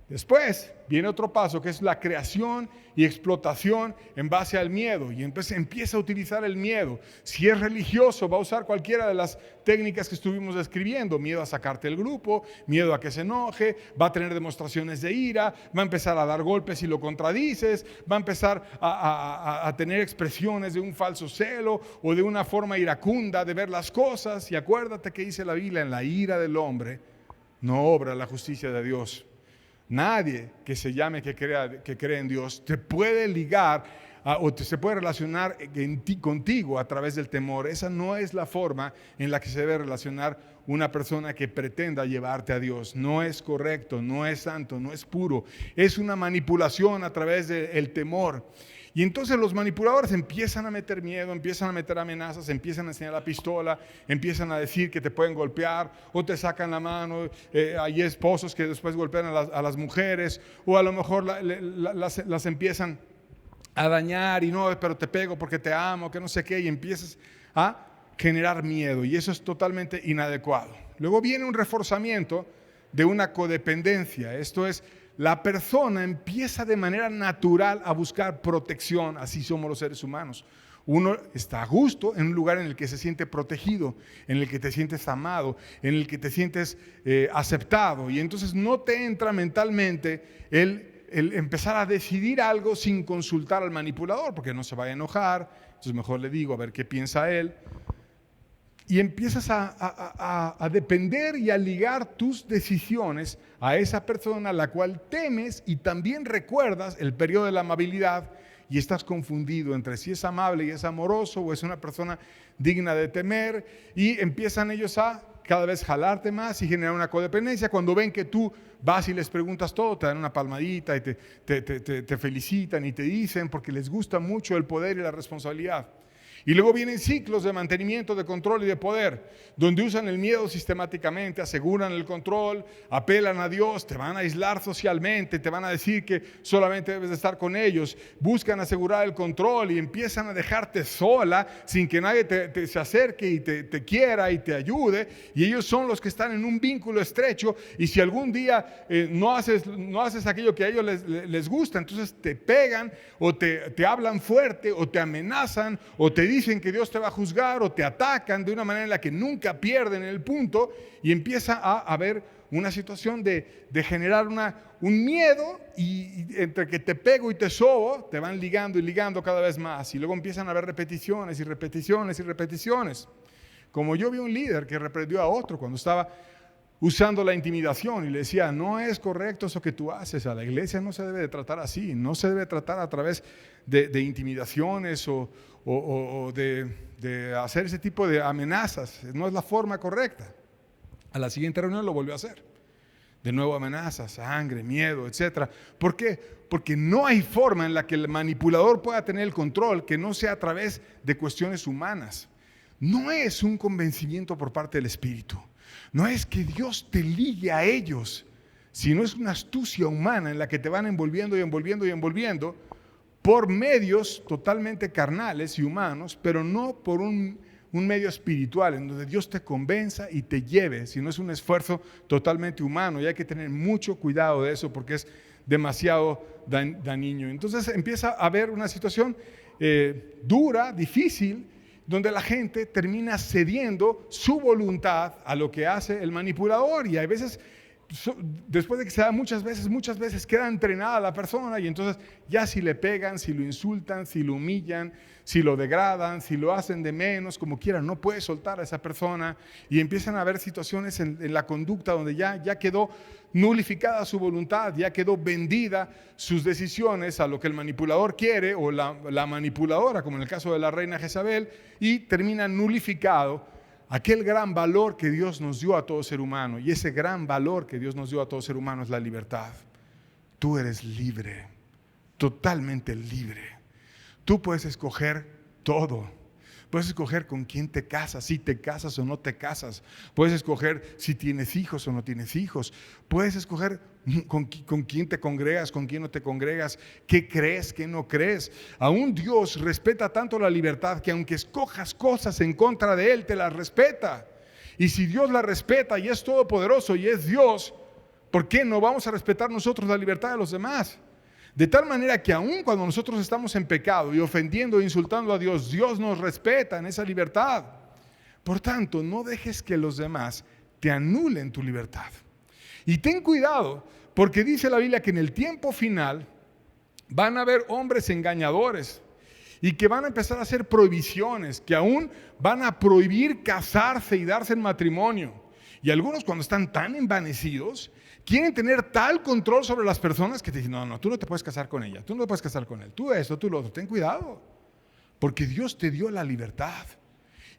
Después viene otro paso, que es la creación y explotación en base al miedo, y entonces empieza a utilizar el miedo. Si es religioso, va a usar cualquiera de las técnicas que estuvimos describiendo: miedo a sacarte del grupo, miedo a que se enoje, va a tener demostraciones de ira, va a empezar a dar golpes si lo contradices, va a empezar a tener expresiones de un falso celo o de una forma iracunda de ver las cosas. Y acuérdate que dice la Biblia: en la ira del hombre no obra la justicia de Dios. Nadie que se llame que cree en Dios te puede ligar o se puede relacionar contigo a través del temor. Esa no es la forma en la que se debe relacionar una persona que pretenda llevarte a Dios. No es correcto, no es santo, no es puro. Es una manipulación a través del temor. Y entonces los manipuladores empiezan a meter miedo, empiezan a meter amenazas, empiezan a enseñar la pistola, empiezan a decir que te pueden golpear o te sacan la mano. Hay esposos que después golpean a las mujeres, o a lo mejor las empiezan a dañar y no, pero te pego porque te amo, que no sé qué, y empiezas a generar miedo, y eso es totalmente inadecuado. Luego viene un reforzamiento de una codependencia. Esto es, la persona empieza de manera natural a buscar protección. Así somos los seres humanos. Uno está a gusto en un lugar en el que se siente protegido, en el que te sientes amado, en el que te sientes aceptado, y entonces no te entra mentalmente el empezar a decidir algo sin consultar al manipulador, porque no se vaya a enojar. Entonces mejor le digo a ver qué piensa él. Y empiezas a depender y a ligar tus decisiones a esa persona a la cual temes, y también recuerdas el periodo de la amabilidad, y estás confundido entre si es amable y es amoroso o es una persona digna de temer, y empiezan ellos a cada vez jalarte más y generar una codependencia. Cuando ven que tú vas y les preguntas todo, te dan una palmadita y te felicitan y te dicen, porque les gusta mucho el poder y la responsabilidad. Y luego vienen ciclos de mantenimiento, de control y de poder, donde usan el miedo sistemáticamente, aseguran el control, apelan a Dios, te van a aislar socialmente, te van a decir que solamente debes de estar con ellos, buscan asegurar el control y empiezan a dejarte sola sin que nadie se acerque y te quiera y te ayude, y ellos son los que están en un vínculo estrecho. Y si algún día no haces aquello que a ellos les gusta, entonces te pegan o te hablan fuerte o te amenazan o te dicen que Dios te va a juzgar o te atacan de una manera en la que nunca pierden el punto, y empieza a haber una situación de generar un miedo, y entre que te pego y te sobo, te van ligando y ligando cada vez más, y luego empiezan a haber repeticiones y repeticiones y repeticiones. Como yo vi un líder que reprendió a otro cuando estaba usando la intimidación y le decía: no es correcto eso que tú haces, a la iglesia no se debe de tratar así, no se debe tratar a través de intimidaciones o de hacer ese tipo de amenazas, no es la forma correcta. A la siguiente reunión lo volvió a hacer, de nuevo amenazas, sangre, miedo, etc. ¿Por qué? Porque no hay forma en la que el manipulador pueda tener el control que no sea a través de cuestiones humanas. No es un convencimiento por parte del Espíritu. No es que Dios te ligue a ellos, sino es una astucia humana en la que te van envolviendo y envolviendo y envolviendo por medios totalmente carnales y humanos, pero no por un un medio espiritual en donde Dios te convenza y te lleve, si no es un esfuerzo totalmente humano, y hay que tener mucho cuidado de eso porque es demasiado dañino. Entonces empieza a haber una situación dura, difícil, donde la gente termina cediendo su voluntad a lo que hace el manipulador, y hay veces, después de que se da muchas veces queda entrenada la persona, y entonces ya si le pegan, si lo insultan, si lo humillan, si lo degradan, si lo hacen de menos, como quieran, no puede soltar a esa persona, y empiezan a haber situaciones en la conducta donde ya quedó nulificada su voluntad, ya quedó vendida sus decisiones a lo que el manipulador quiere, o la manipuladora, como en el caso de la reina Jezabel, y termina nulificado aquel gran valor que Dios nos dio a todo ser humano. Y ese gran valor que Dios nos dio a todo ser humano es la libertad. Tú eres libre, totalmente libre. Tú puedes escoger todo. Puedes escoger con quién te casas, si te casas o no te casas. Puedes escoger si tienes hijos o no tienes hijos. Puedes escoger con quién te congregas, con quién no te congregas, qué crees, qué no crees. Aún Dios respeta tanto la libertad que aunque escojas cosas en contra de Él, te las respeta. Y si Dios la respeta y es todopoderoso y es Dios, ¿por qué no vamos a respetar nosotros la libertad de los demás? De tal manera que aun cuando nosotros estamos en pecado y ofendiendo e insultando a Dios, Dios nos respeta en esa libertad. Por tanto, no dejes que los demás te anulen tu libertad. Y ten cuidado, porque dice la Biblia que en el tiempo final van a haber hombres engañadores y que van a empezar a hacer prohibiciones, que aún van a prohibir casarse y darse en matrimonio. Y algunos, cuando están tan envanecidos, quieren tener tal control sobre las personas que te dicen, no, tú no te puedes casar con ella, tú no te puedes casar con él, tú esto, tú lo otro. Ten cuidado, porque Dios te dio la libertad.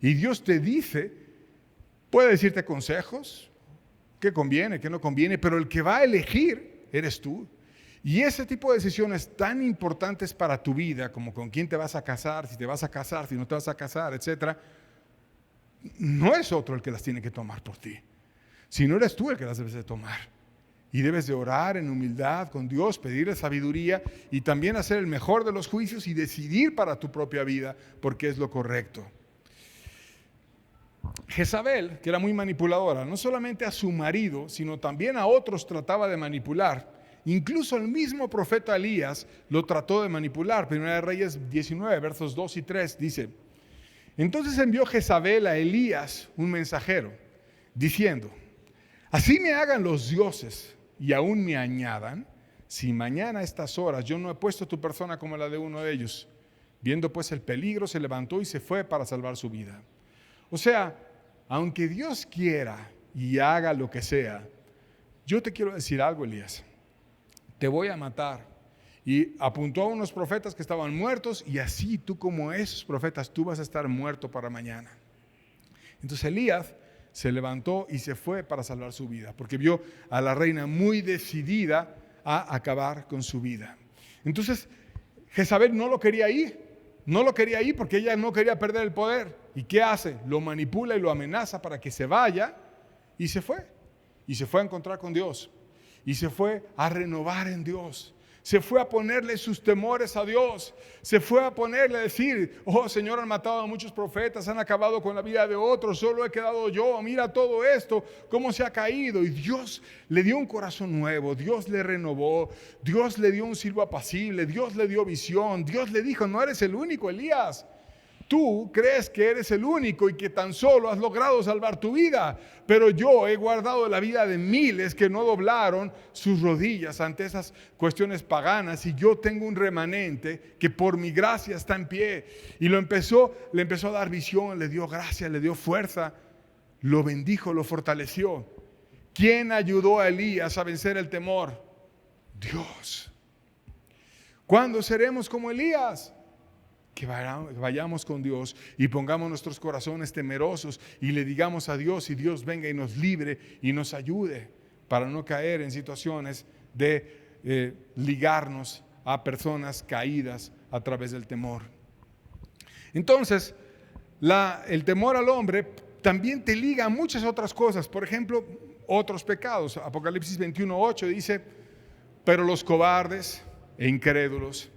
Y Dios te dice, puede decirte consejos, qué conviene, qué no conviene, pero el que va a elegir eres tú. Y ese tipo de decisiones tan importantes para tu vida, como con quién te vas a casar, si te vas a casar, si no te vas a casar, etcétera, no es otro el que las tiene que tomar por ti, sino eres tú el que las debes de tomar. Y debes de orar en humildad con Dios, pedirle sabiduría y también hacer el mejor de los juicios y decidir para tu propia vida porque es lo correcto. Jezabel, que era muy manipuladora, no solamente a su marido, sino también a otros trataba de manipular. Incluso el mismo profeta Elías lo trató de manipular. Primera de Reyes 19, versos 2 y 3 dice: entonces envió Jezabel a Elías un mensajero, diciendo: así me hagan los dioses y aún me añadan, si mañana a estas horas yo no he puesto tu persona como la de uno de ellos. Viendo pues el peligro, se levantó y se fue para salvar su vida. O sea, aunque Dios quiera y haga lo que sea, yo te quiero decir algo, Elías. Te voy a matar. Y apuntó a unos profetas que estaban muertos, y así tú como esos profetas, tú vas a estar muerto para mañana. Entonces Elías se levantó y se fue para salvar su vida, porque vio a la reina muy decidida a acabar con su vida. Entonces Jezabel no lo quería ir porque ella no quería perder el poder. ¿Y qué hace? Lo manipula y lo amenaza para que se vaya, y se fue. Y se fue a encontrar con Dios, y se fue a renovar en Dios. Se fue a ponerle sus temores a Dios. Se fue a ponerle a decir: oh Señor, han matado a muchos profetas, han acabado con la vida de otros, solo he quedado yo, mira todo esto, cómo se ha caído. Y Dios le dio un corazón nuevo, Dios le renovó, Dios le dio un siervo apacible, Dios le dio visión, Dios le dijo: no eres el único, Elías. Tú crees que eres el único y que tan solo has logrado salvar tu vida, pero yo he guardado la vida de miles que no doblaron sus rodillas ante esas cuestiones paganas, y yo tengo un remanente que por mi gracia está en pie. Y le empezó a dar visión, le dio gracia, le dio fuerza, lo bendijo, lo fortaleció. ¿Quién ayudó a Elías a vencer el temor? Dios. ¿Cuándo seremos como Elías? Que vayamos con Dios y pongamos nuestros corazones temerosos y le digamos a Dios, y Dios venga y nos libre y nos ayude para no caer en situaciones de ligarnos a personas caídas a través del temor. Entonces, el temor al hombre también te liga a muchas otras cosas. Por ejemplo, otros pecados. Apocalipsis 21:8 dice: pero los cobardes e incrédulos,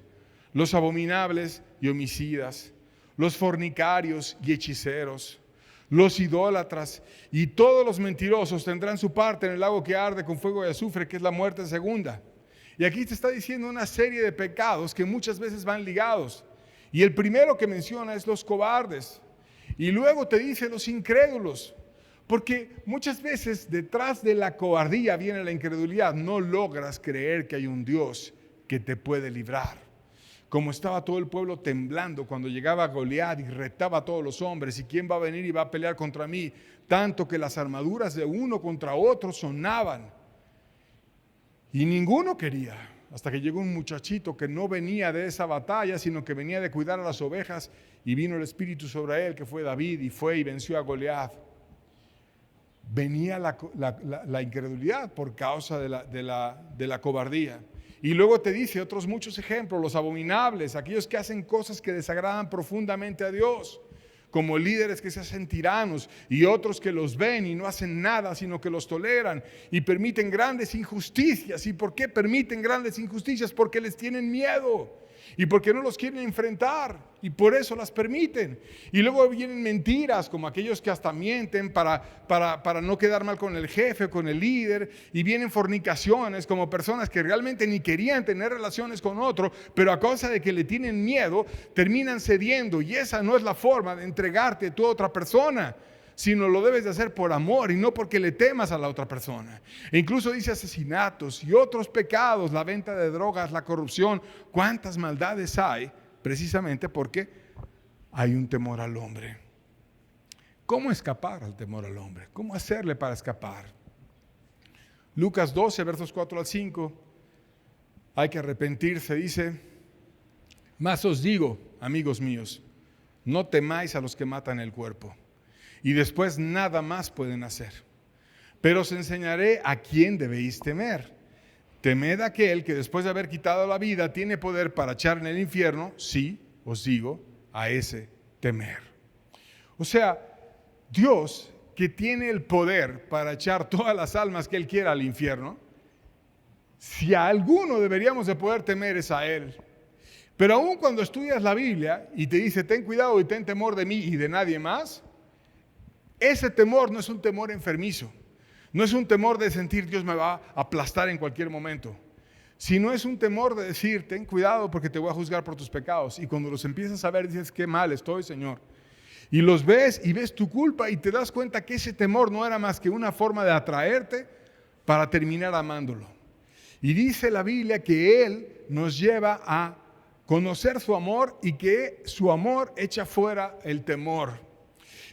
los abominables y homicidas, los fornicarios y hechiceros, los idólatras y todos los mentirosos tendrán su parte en el lago que arde con fuego y azufre, que es la muerte segunda. Y aquí te está diciendo una serie de pecados que muchas veces van ligados. Y el primero que menciona es los cobardes. Y luego te dice los incrédulos. Porque muchas veces detrás de la cobardía viene la incredulidad. No logras creer que hay un Dios que te puede librar. Como estaba todo el pueblo temblando cuando llegaba Goliat y retaba a todos los hombres. ¿Y quién va a venir y va a pelear contra mí? Tanto que las armaduras de uno contra otro sonaban. Y ninguno quería, hasta que llegó un muchachito que no venía de esa batalla, sino que venía de cuidar a las ovejas, y vino el Espíritu sobre él, que fue David, y fue y venció a Goliat. Venía la incredulidad por causa de la cobardía. Y luego te dice otros muchos ejemplos, los abominables, aquellos que hacen cosas que desagradan profundamente a Dios, como líderes que se hacen tiranos y otros que los ven y no hacen nada, sino que los toleran y permiten grandes injusticias. ¿Y por qué permiten grandes injusticias? Porque les tienen miedo y porque no los quieren enfrentar y por eso las permiten. Y luego vienen mentiras, como aquellos que hasta mienten para no quedar mal con el jefe, con el líder, y vienen fornicaciones, como personas que realmente ni querían tener relaciones con otro, pero a causa de que le tienen miedo, terminan cediendo, y esa no es la forma de entregarte tú a otra persona, sino lo debes de hacer por amor y no porque le temas a la otra persona. E incluso dice asesinatos y otros pecados, la venta de drogas, la corrupción. ¿Cuántas maldades hay? Precisamente porque hay un temor al hombre. ¿Cómo escapar al temor al hombre? ¿Cómo hacerle para escapar? Lucas 12, versos 4 al 5. Hay que arrepentirse, dice: mas os digo, amigos míos, no temáis a los que matan el cuerpo, y después nada más pueden hacer. Pero os enseñaré a quién debéis temer. Temed a aquel que después de haber quitado la vida tiene poder para echar en el infierno. Sí, os digo, a ese temer. O sea, Dios, que tiene el poder para echar todas las almas que Él quiera al infierno, si a alguno deberíamos de poder temer es a Él. Pero aún cuando estudias la Biblia y te dice ten cuidado y ten temor de mí y de nadie más, ese temor no es un temor enfermizo, no es un temor de sentir Dios me va a aplastar en cualquier momento, sino es un temor de decir ten cuidado porque te voy a juzgar por tus pecados. Y cuando los empiezas a ver dices qué mal estoy, Señor. Y los ves y ves tu culpa y te das cuenta que ese temor no era más que una forma de atraerte para terminar amándolo. Y dice la Biblia que Él nos lleva a conocer su amor y que su amor echa fuera el temor.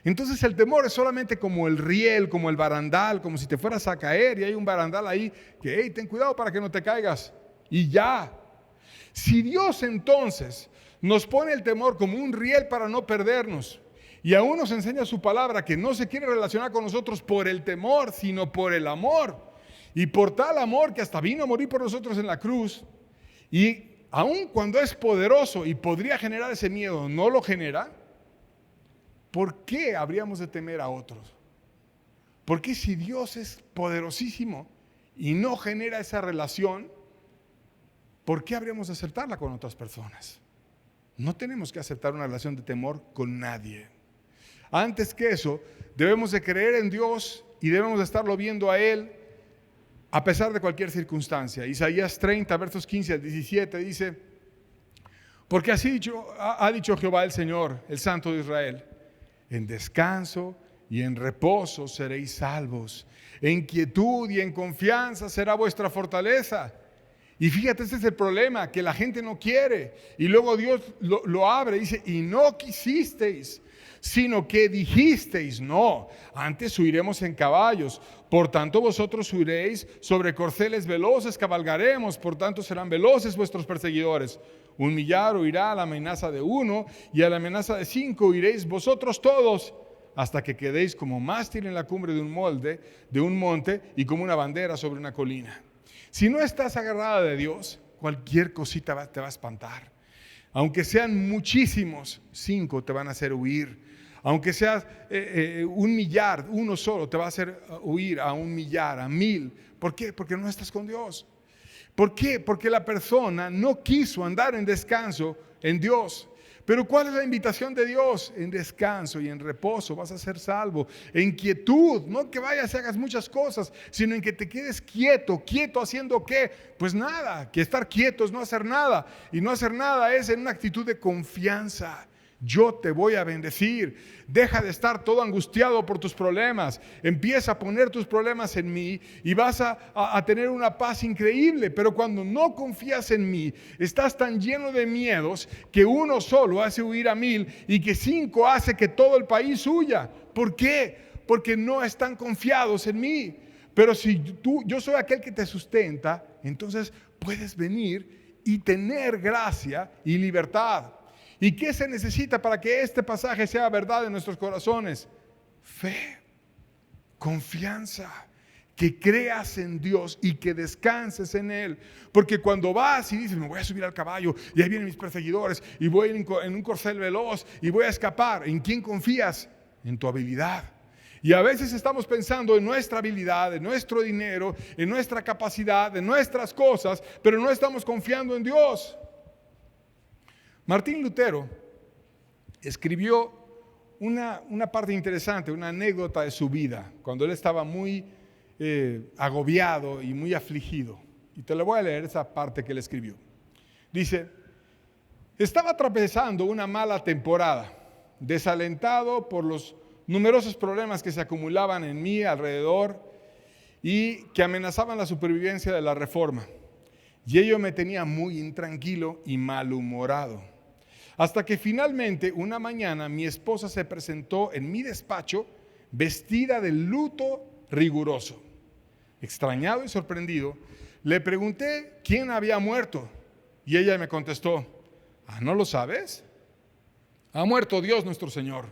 Entonces el temor es solamente como el riel, como el barandal, como si te fueras a caer y hay un barandal ahí que, hey, ten cuidado para que no te caigas. Y ya. Si Dios entonces nos pone el temor como un riel para no perdernos y aún nos enseña su palabra que no se quiere relacionar con nosotros por el temor, sino por el amor. Y por tal amor que hasta vino a morir por nosotros en la cruz, y aun cuando es poderoso y podría generar ese miedo, no lo genera. ¿Por qué habríamos de temer a otros? Porque si Dios es poderosísimo y no genera esa relación, ¿por qué habríamos de aceptarla con otras personas? No tenemos que aceptar una relación de temor con nadie. Antes que eso, debemos de creer en Dios y debemos de estarlo viendo a Él a pesar de cualquier circunstancia. Isaías 30, versos 15 al 17 dice: porque así ha dicho Jehová el Señor, el Santo de Israel: en descanso y en reposo seréis salvos. En quietud y en confianza será vuestra fortaleza. Y fíjate, este es el problema, que la gente no quiere. Y luego Dios lo abre y dice: y no quisisteis, sino que dijisteis: no, antes huiremos en caballos. Por tanto vosotros huiréis, sobre corceles veloces cabalgaremos, por tanto serán veloces vuestros perseguidores. 1 millar huirá a la amenaza de 1 y a la amenaza de 5 huiréis vosotros todos, hasta que quedéis como mástil en la cumbre de un monte y como una bandera sobre una colina. Si no estás agarrada de Dios, cualquier cosita te va a espantar. Aunque sean muchísimos, 5 te van a hacer huir. Aunque seas 1 millar, uno solo te va a hacer huir a 1 millar, a 1000. ¿Por qué? Porque no estás con Dios. ¿Por qué? Porque la persona no quiso andar en descanso en Dios. Pero ¿cuál es la invitación de Dios? En descanso y en reposo vas a ser salvo. En quietud, no que vayas y hagas muchas cosas, sino en que te quedes quieto. ¿Quieto haciendo qué? Pues nada, que estar quieto es no hacer nada. Y no hacer nada es en una actitud de confianza. Yo te voy a bendecir. Deja de estar todo angustiado por tus problemas. Empieza a poner tus problemas en mí y vas a tener una paz increíble. Pero cuando no confías en mí, estás tan lleno de miedos que uno solo hace huir a 1000 y que 5 hace que todo el país huya. ¿Por qué? Porque no están confiados en mí. Pero si yo soy aquel que te sustenta, entonces puedes venir y tener gracia y libertad. ¿Y qué se necesita para que este pasaje sea verdad en nuestros corazones? Fe, confianza, que creas en Dios y que descanses en Él. Porque cuando vas y dices, me voy a subir al caballo y ahí vienen mis perseguidores y voy en un corcel veloz y voy a escapar, ¿en quién confías? En tu habilidad. Y a veces estamos pensando en nuestra habilidad, en nuestro dinero, en nuestra capacidad, en nuestras cosas, pero no estamos confiando en Dios. Martín Lutero escribió una parte interesante, una anécdota de su vida, cuando él estaba muy agobiado y muy afligido. Y te lo voy a leer esa parte que él escribió. Dice, estaba atravesando una mala temporada, desalentado por los numerosos problemas que se acumulaban en mí alrededor y que amenazaban la supervivencia de la Reforma. Y ello me tenía muy intranquilo y malhumorado. Hasta que finalmente una mañana mi esposa se presentó en mi despacho vestida de luto riguroso. Extrañado y sorprendido, le pregunté quién había muerto y ella me contestó, ¿no lo sabes? Ha muerto Dios nuestro Señor.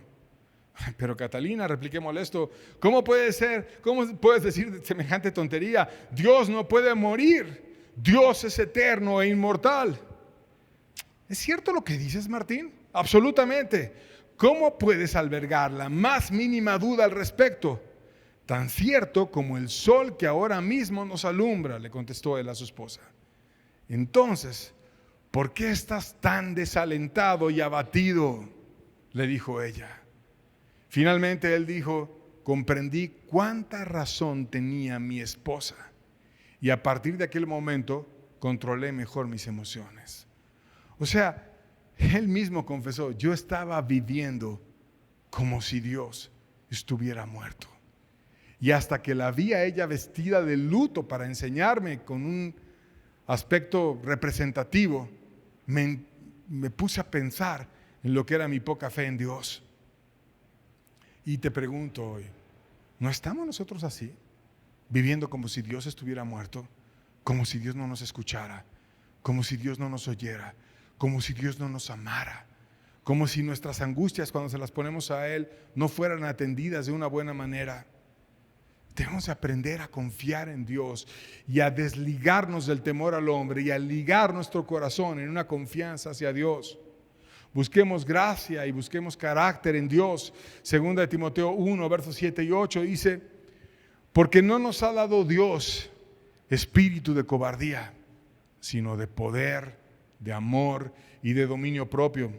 Pero Catalina, repliqué molesto, ¿cómo puede ser? ¿Cómo puedes decir semejante tontería? Dios no puede morir. Dios es eterno e inmortal. ¿Es cierto lo que dices, Martín? Absolutamente. ¿Cómo puedes albergar la más mínima duda al respecto? Tan cierto como el sol que ahora mismo nos alumbra, le contestó él a su esposa. Entonces, ¿por qué estás tan desalentado y abatido? Le dijo ella. Finalmente él dijo, comprendí cuánta razón tenía mi esposa y a partir de aquel momento controlé mejor mis emociones. O sea, él mismo confesó, yo estaba viviendo como si Dios estuviera muerto. Y hasta que la vi a ella vestida de luto para enseñarme con un aspecto representativo, me puse a pensar en lo que era mi poca fe en Dios. Y te pregunto hoy, ¿no estamos nosotros así? Viviendo como si Dios estuviera muerto, como si Dios no nos escuchara, como si Dios no nos oyera, como si Dios no nos amara, como si nuestras angustias cuando se las ponemos a Él no fueran atendidas de una buena manera. Debemos aprender a confiar en Dios y a desligarnos del temor al hombre y a ligar nuestro corazón en una confianza hacia Dios. Busquemos gracia y busquemos carácter en Dios. Segunda de Timoteo 1, versos 7 y 8 dice, porque no nos ha dado Dios espíritu de cobardía, sino de poder, de amor y de dominio propio.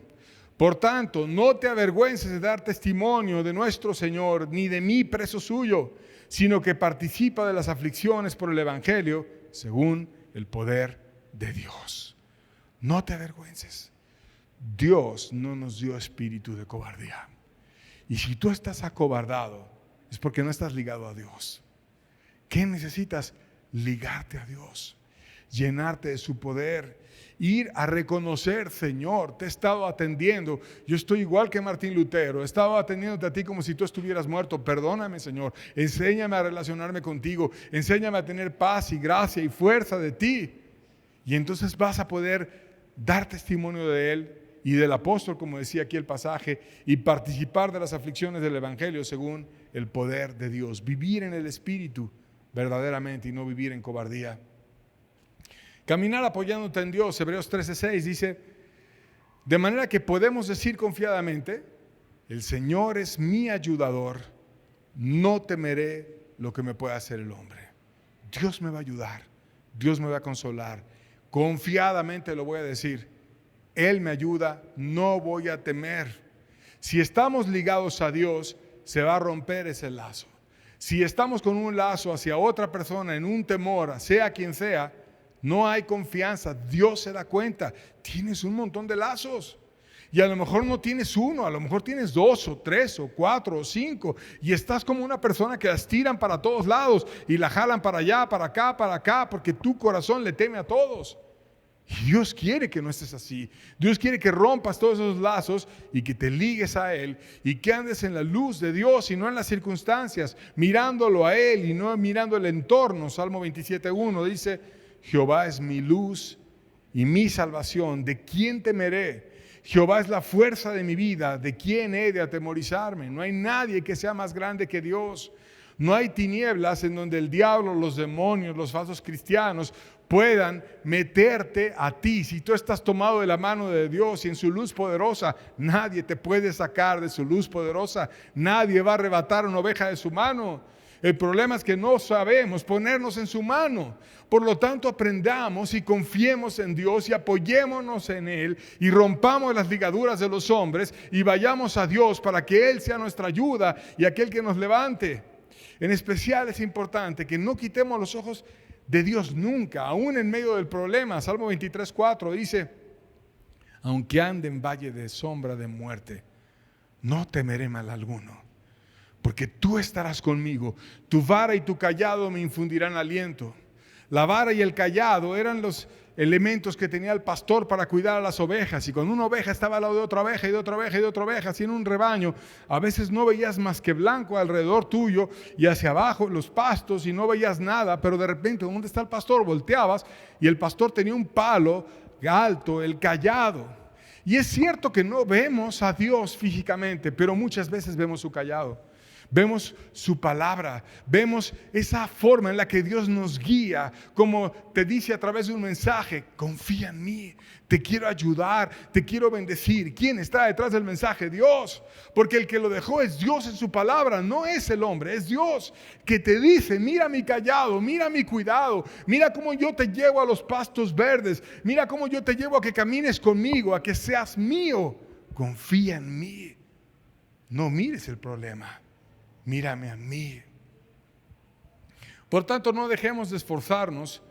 Por tanto, no te avergüences de dar testimonio de nuestro Señor, ni de mí preso suyo, sino que participa de las aflicciones por el Evangelio, según el poder de Dios. No te avergüences. Dios no nos dio espíritu de cobardía. Y si tú estás acobardado, es porque no estás ligado a Dios. ¿Qué necesitas? Ligarte a Dios, llenarte de su poder, ir a reconocer, Señor, te he estado atendiendo. Yo estoy igual que Martín Lutero, he estado atendiéndote a ti como si tú estuvieras muerto. Perdóname, Señor, enséñame a relacionarme contigo, enséñame a tener paz y gracia y fuerza de ti. Y entonces vas a poder dar testimonio de Él y del apóstol, como decía aquí el pasaje, y participar de las aflicciones del Evangelio según el poder de Dios. Vivir en el Espíritu verdaderamente y no vivir en cobardía. Caminar apoyándote en Dios, Hebreos 13:6 dice, de manera que podemos decir confiadamente, el Señor es mi ayudador, no temeré lo que me pueda hacer el hombre. Dios me va a ayudar, Dios me va a consolar. Confiadamente lo voy a decir, Él me ayuda, no voy a temer. Si estamos ligados a Dios, se va a romper ese lazo. Si estamos con un lazo hacia otra persona, en un temor, sea quien sea, no hay confianza. Dios se da cuenta. Tienes un montón de lazos. Y a lo mejor no tienes uno, a lo mejor tienes 2 o 3 o 4 o 5. Y estás como una persona que las tiran para todos lados y la jalan para allá, para acá, porque tu corazón le teme a todos. Y Dios quiere que no estés así. Dios quiere que rompas todos esos lazos y que te ligues a Él y que andes en la luz de Dios y no en las circunstancias, mirándolo a Él y no mirando el entorno. Salmo 27:1 dice: Jehová es mi luz y mi salvación, ¿de quién temeré? Jehová es la fuerza de mi vida, ¿de quién he de atemorizarme? No hay nadie que sea más grande que Dios. No hay tinieblas en donde el diablo, los demonios, los falsos cristianos puedan meterte a ti. Si tú estás tomado de la mano de Dios y en su luz poderosa, nadie te puede sacar de su luz poderosa. Nadie va a arrebatar una oveja de su mano. El problema es que no sabemos ponernos en su mano. Por lo tanto, aprendamos y confiemos en Dios y apoyémonos en Él y rompamos las ligaduras de los hombres y vayamos a Dios para que Él sea nuestra ayuda y aquel que nos levante. En especial es importante que no quitemos los ojos de Dios nunca, aún en medio del problema. Salmo 23:4 dice: aunque ande en valle de sombra de muerte, no temeré mal alguno, porque tú estarás conmigo. Tu vara y tu cayado me infundirán aliento. La vara y el cayado eran los elementos que tenía el pastor para cuidar a las ovejas. Y cuando una oveja estaba al lado de otra oveja y de otra oveja y de otra oveja, así en un rebaño, a veces no veías más que blanco alrededor tuyo y hacia abajo los pastos y no veías nada, pero de repente, ¿dónde está el pastor? Volteabas y el pastor tenía un palo alto, el cayado. Y es cierto que no vemos a Dios físicamente, pero muchas veces vemos su cayado. Vemos su palabra, vemos esa forma en la que Dios nos guía, como te dice a través de un mensaje: confía en mí, te quiero ayudar, te quiero bendecir. ¿Quién está detrás del mensaje? Dios, porque el que lo dejó es Dios en su palabra, no es el hombre, es Dios que te dice: mira mi cayado, mira mi cuidado, mira cómo yo te llevo a los pastos verdes, mira cómo yo te llevo a que camines conmigo, a que seas mío. Confía en mí, no mires el problema. Mírame a mí. Por tanto, no dejemos de esforzarnos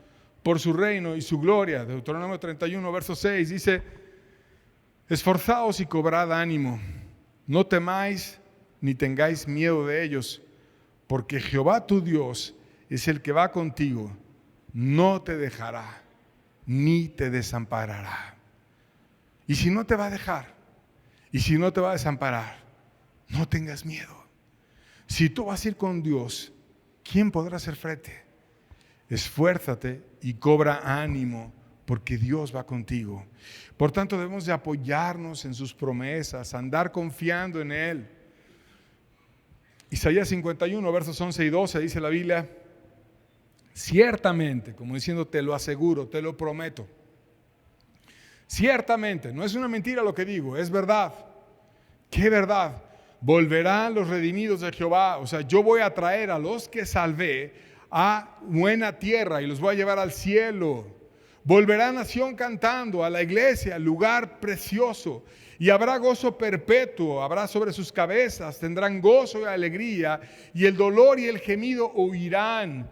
por su reino y su gloria. Deuteronomio 31, verso 6 dice: esforzaos y cobrad ánimo. No temáis ni tengáis miedo de ellos, porque Jehová tu Dios es el que va contigo. No te dejará ni te desamparará. Y si no te va a dejar y si no te va a desamparar, no tengas miedo. Si tú vas a ir con Dios, ¿quién podrá hacer frente? Esfuérzate y cobra ánimo, porque Dios va contigo. Por tanto, debemos de apoyarnos en sus promesas, andar confiando en Él. Isaías 51, versos 11 y 12, dice la Biblia: ciertamente, como diciendo, te lo aseguro, te lo prometo. Ciertamente, no es una mentira lo que digo, es verdad. ¿Qué verdad? Volverán los redimidos de Jehová. O sea, yo voy a traer a los que salvé a buena tierra y los voy a llevar al cielo. Volverá nación cantando a la iglesia, lugar precioso. Y habrá gozo perpetuo, habrá sobre sus cabezas, tendrán gozo y alegría, y el dolor y el gemido huirán.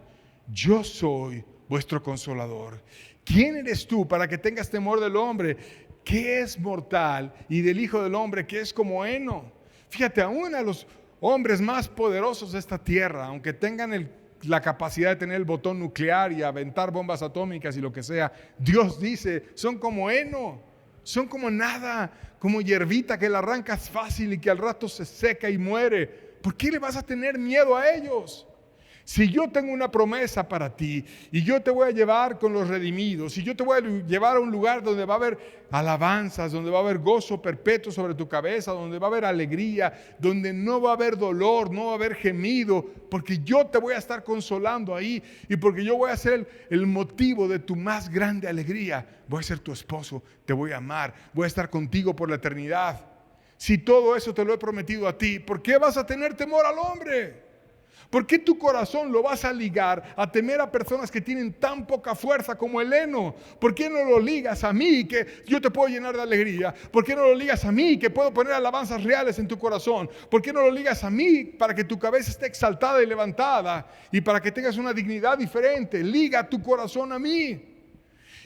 Yo soy vuestro consolador. ¿Quién eres tú para que tengas temor del hombre que es mortal y del Hijo del Hombre que es como heno? Fíjate, aún a los hombres más poderosos de esta tierra, aunque tengan la capacidad de tener el botón nuclear y aventar bombas atómicas y lo que sea, Dios dice: son como heno, son como nada, como hierbita que la arrancas fácil y que al rato se seca y muere. ¿Por qué le vas a tener miedo a ellos? Si yo tengo una promesa para ti y yo te voy a llevar con los redimidos y yo te voy a llevar a un lugar donde va a haber alabanzas, donde va a haber gozo perpetuo sobre tu cabeza, donde va a haber alegría, donde no va a haber dolor, no va a haber gemido, porque yo te voy a estar consolando ahí y porque yo voy a ser el motivo de tu más grande alegría. Voy a ser tu esposo, te voy a amar, voy a estar contigo por la eternidad. Si todo eso te lo he prometido a ti, ¿por qué vas a tener temor al hombre? ¿Por qué tu corazón lo vas a ligar a temer a personas que tienen tan poca fuerza como el heno? ¿Por qué no lo ligas a mí, que yo te puedo llenar de alegría? ¿Por qué no lo ligas a mí, que puedo poner alabanzas reales en tu corazón? ¿Por qué no lo ligas a mí para que tu cabeza esté exaltada y levantada y para que tengas una dignidad diferente? Liga tu corazón a mí.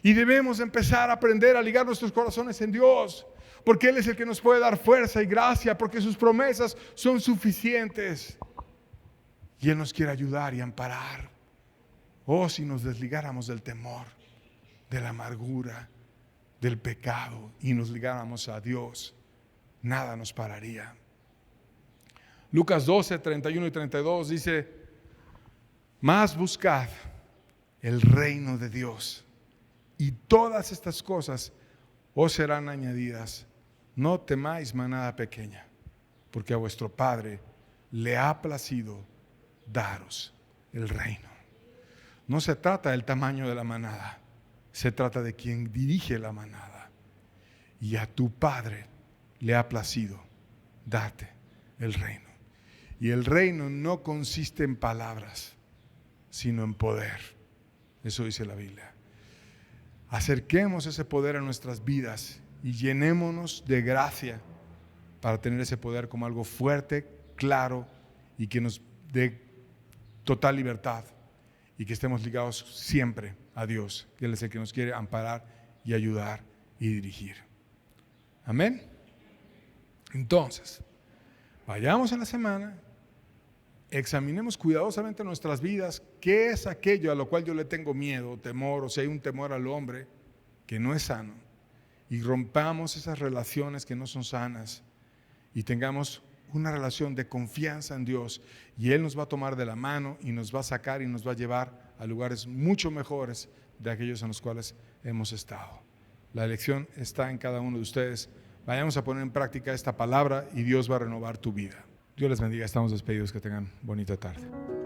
Y debemos empezar a aprender a ligar nuestros corazones en Dios, porque Él es el que nos puede dar fuerza y gracia, porque sus promesas son suficientes. Y Él nos quiere ayudar y amparar. Oh, si nos desligáramos del temor, de la amargura, del pecado y nos ligáramos a Dios, nada nos pararía. Lucas 12, 31 y 32 dice: mas buscad el reino de Dios y todas estas cosas os serán añadidas. No temáis, manada pequeña, porque a vuestro Padre le ha placido daros el reino. No se trata del tamaño de la manada, se trata de quien dirige la manada. Y a tu Padre le ha placido darte el reino. Y el reino no consiste en palabras, sino en poder. Eso dice la Biblia. Acerquemos ese poder a nuestras vidas y llenémonos de gracia para tener ese poder como algo fuerte, claro y que nos dé total libertad y que estemos ligados siempre a Dios, que Él es el que nos quiere amparar y ayudar y dirigir. Amén. Entonces, vayamos a la semana, examinemos cuidadosamente nuestras vidas, qué es aquello a lo cual yo le tengo miedo, temor, o si hay un temor al hombre que no es sano, y rompamos esas relaciones que no son sanas y tengamos una relación de confianza en Dios, y Él nos va a tomar de la mano y nos va a sacar y nos va a llevar a lugares mucho mejores de aquellos en los cuales hemos estado. La elección está en cada uno de ustedes. Vayamos a poner en práctica esta palabra y Dios va a renovar tu vida. Dios les bendiga, estamos despedidos, que tengan bonita tarde.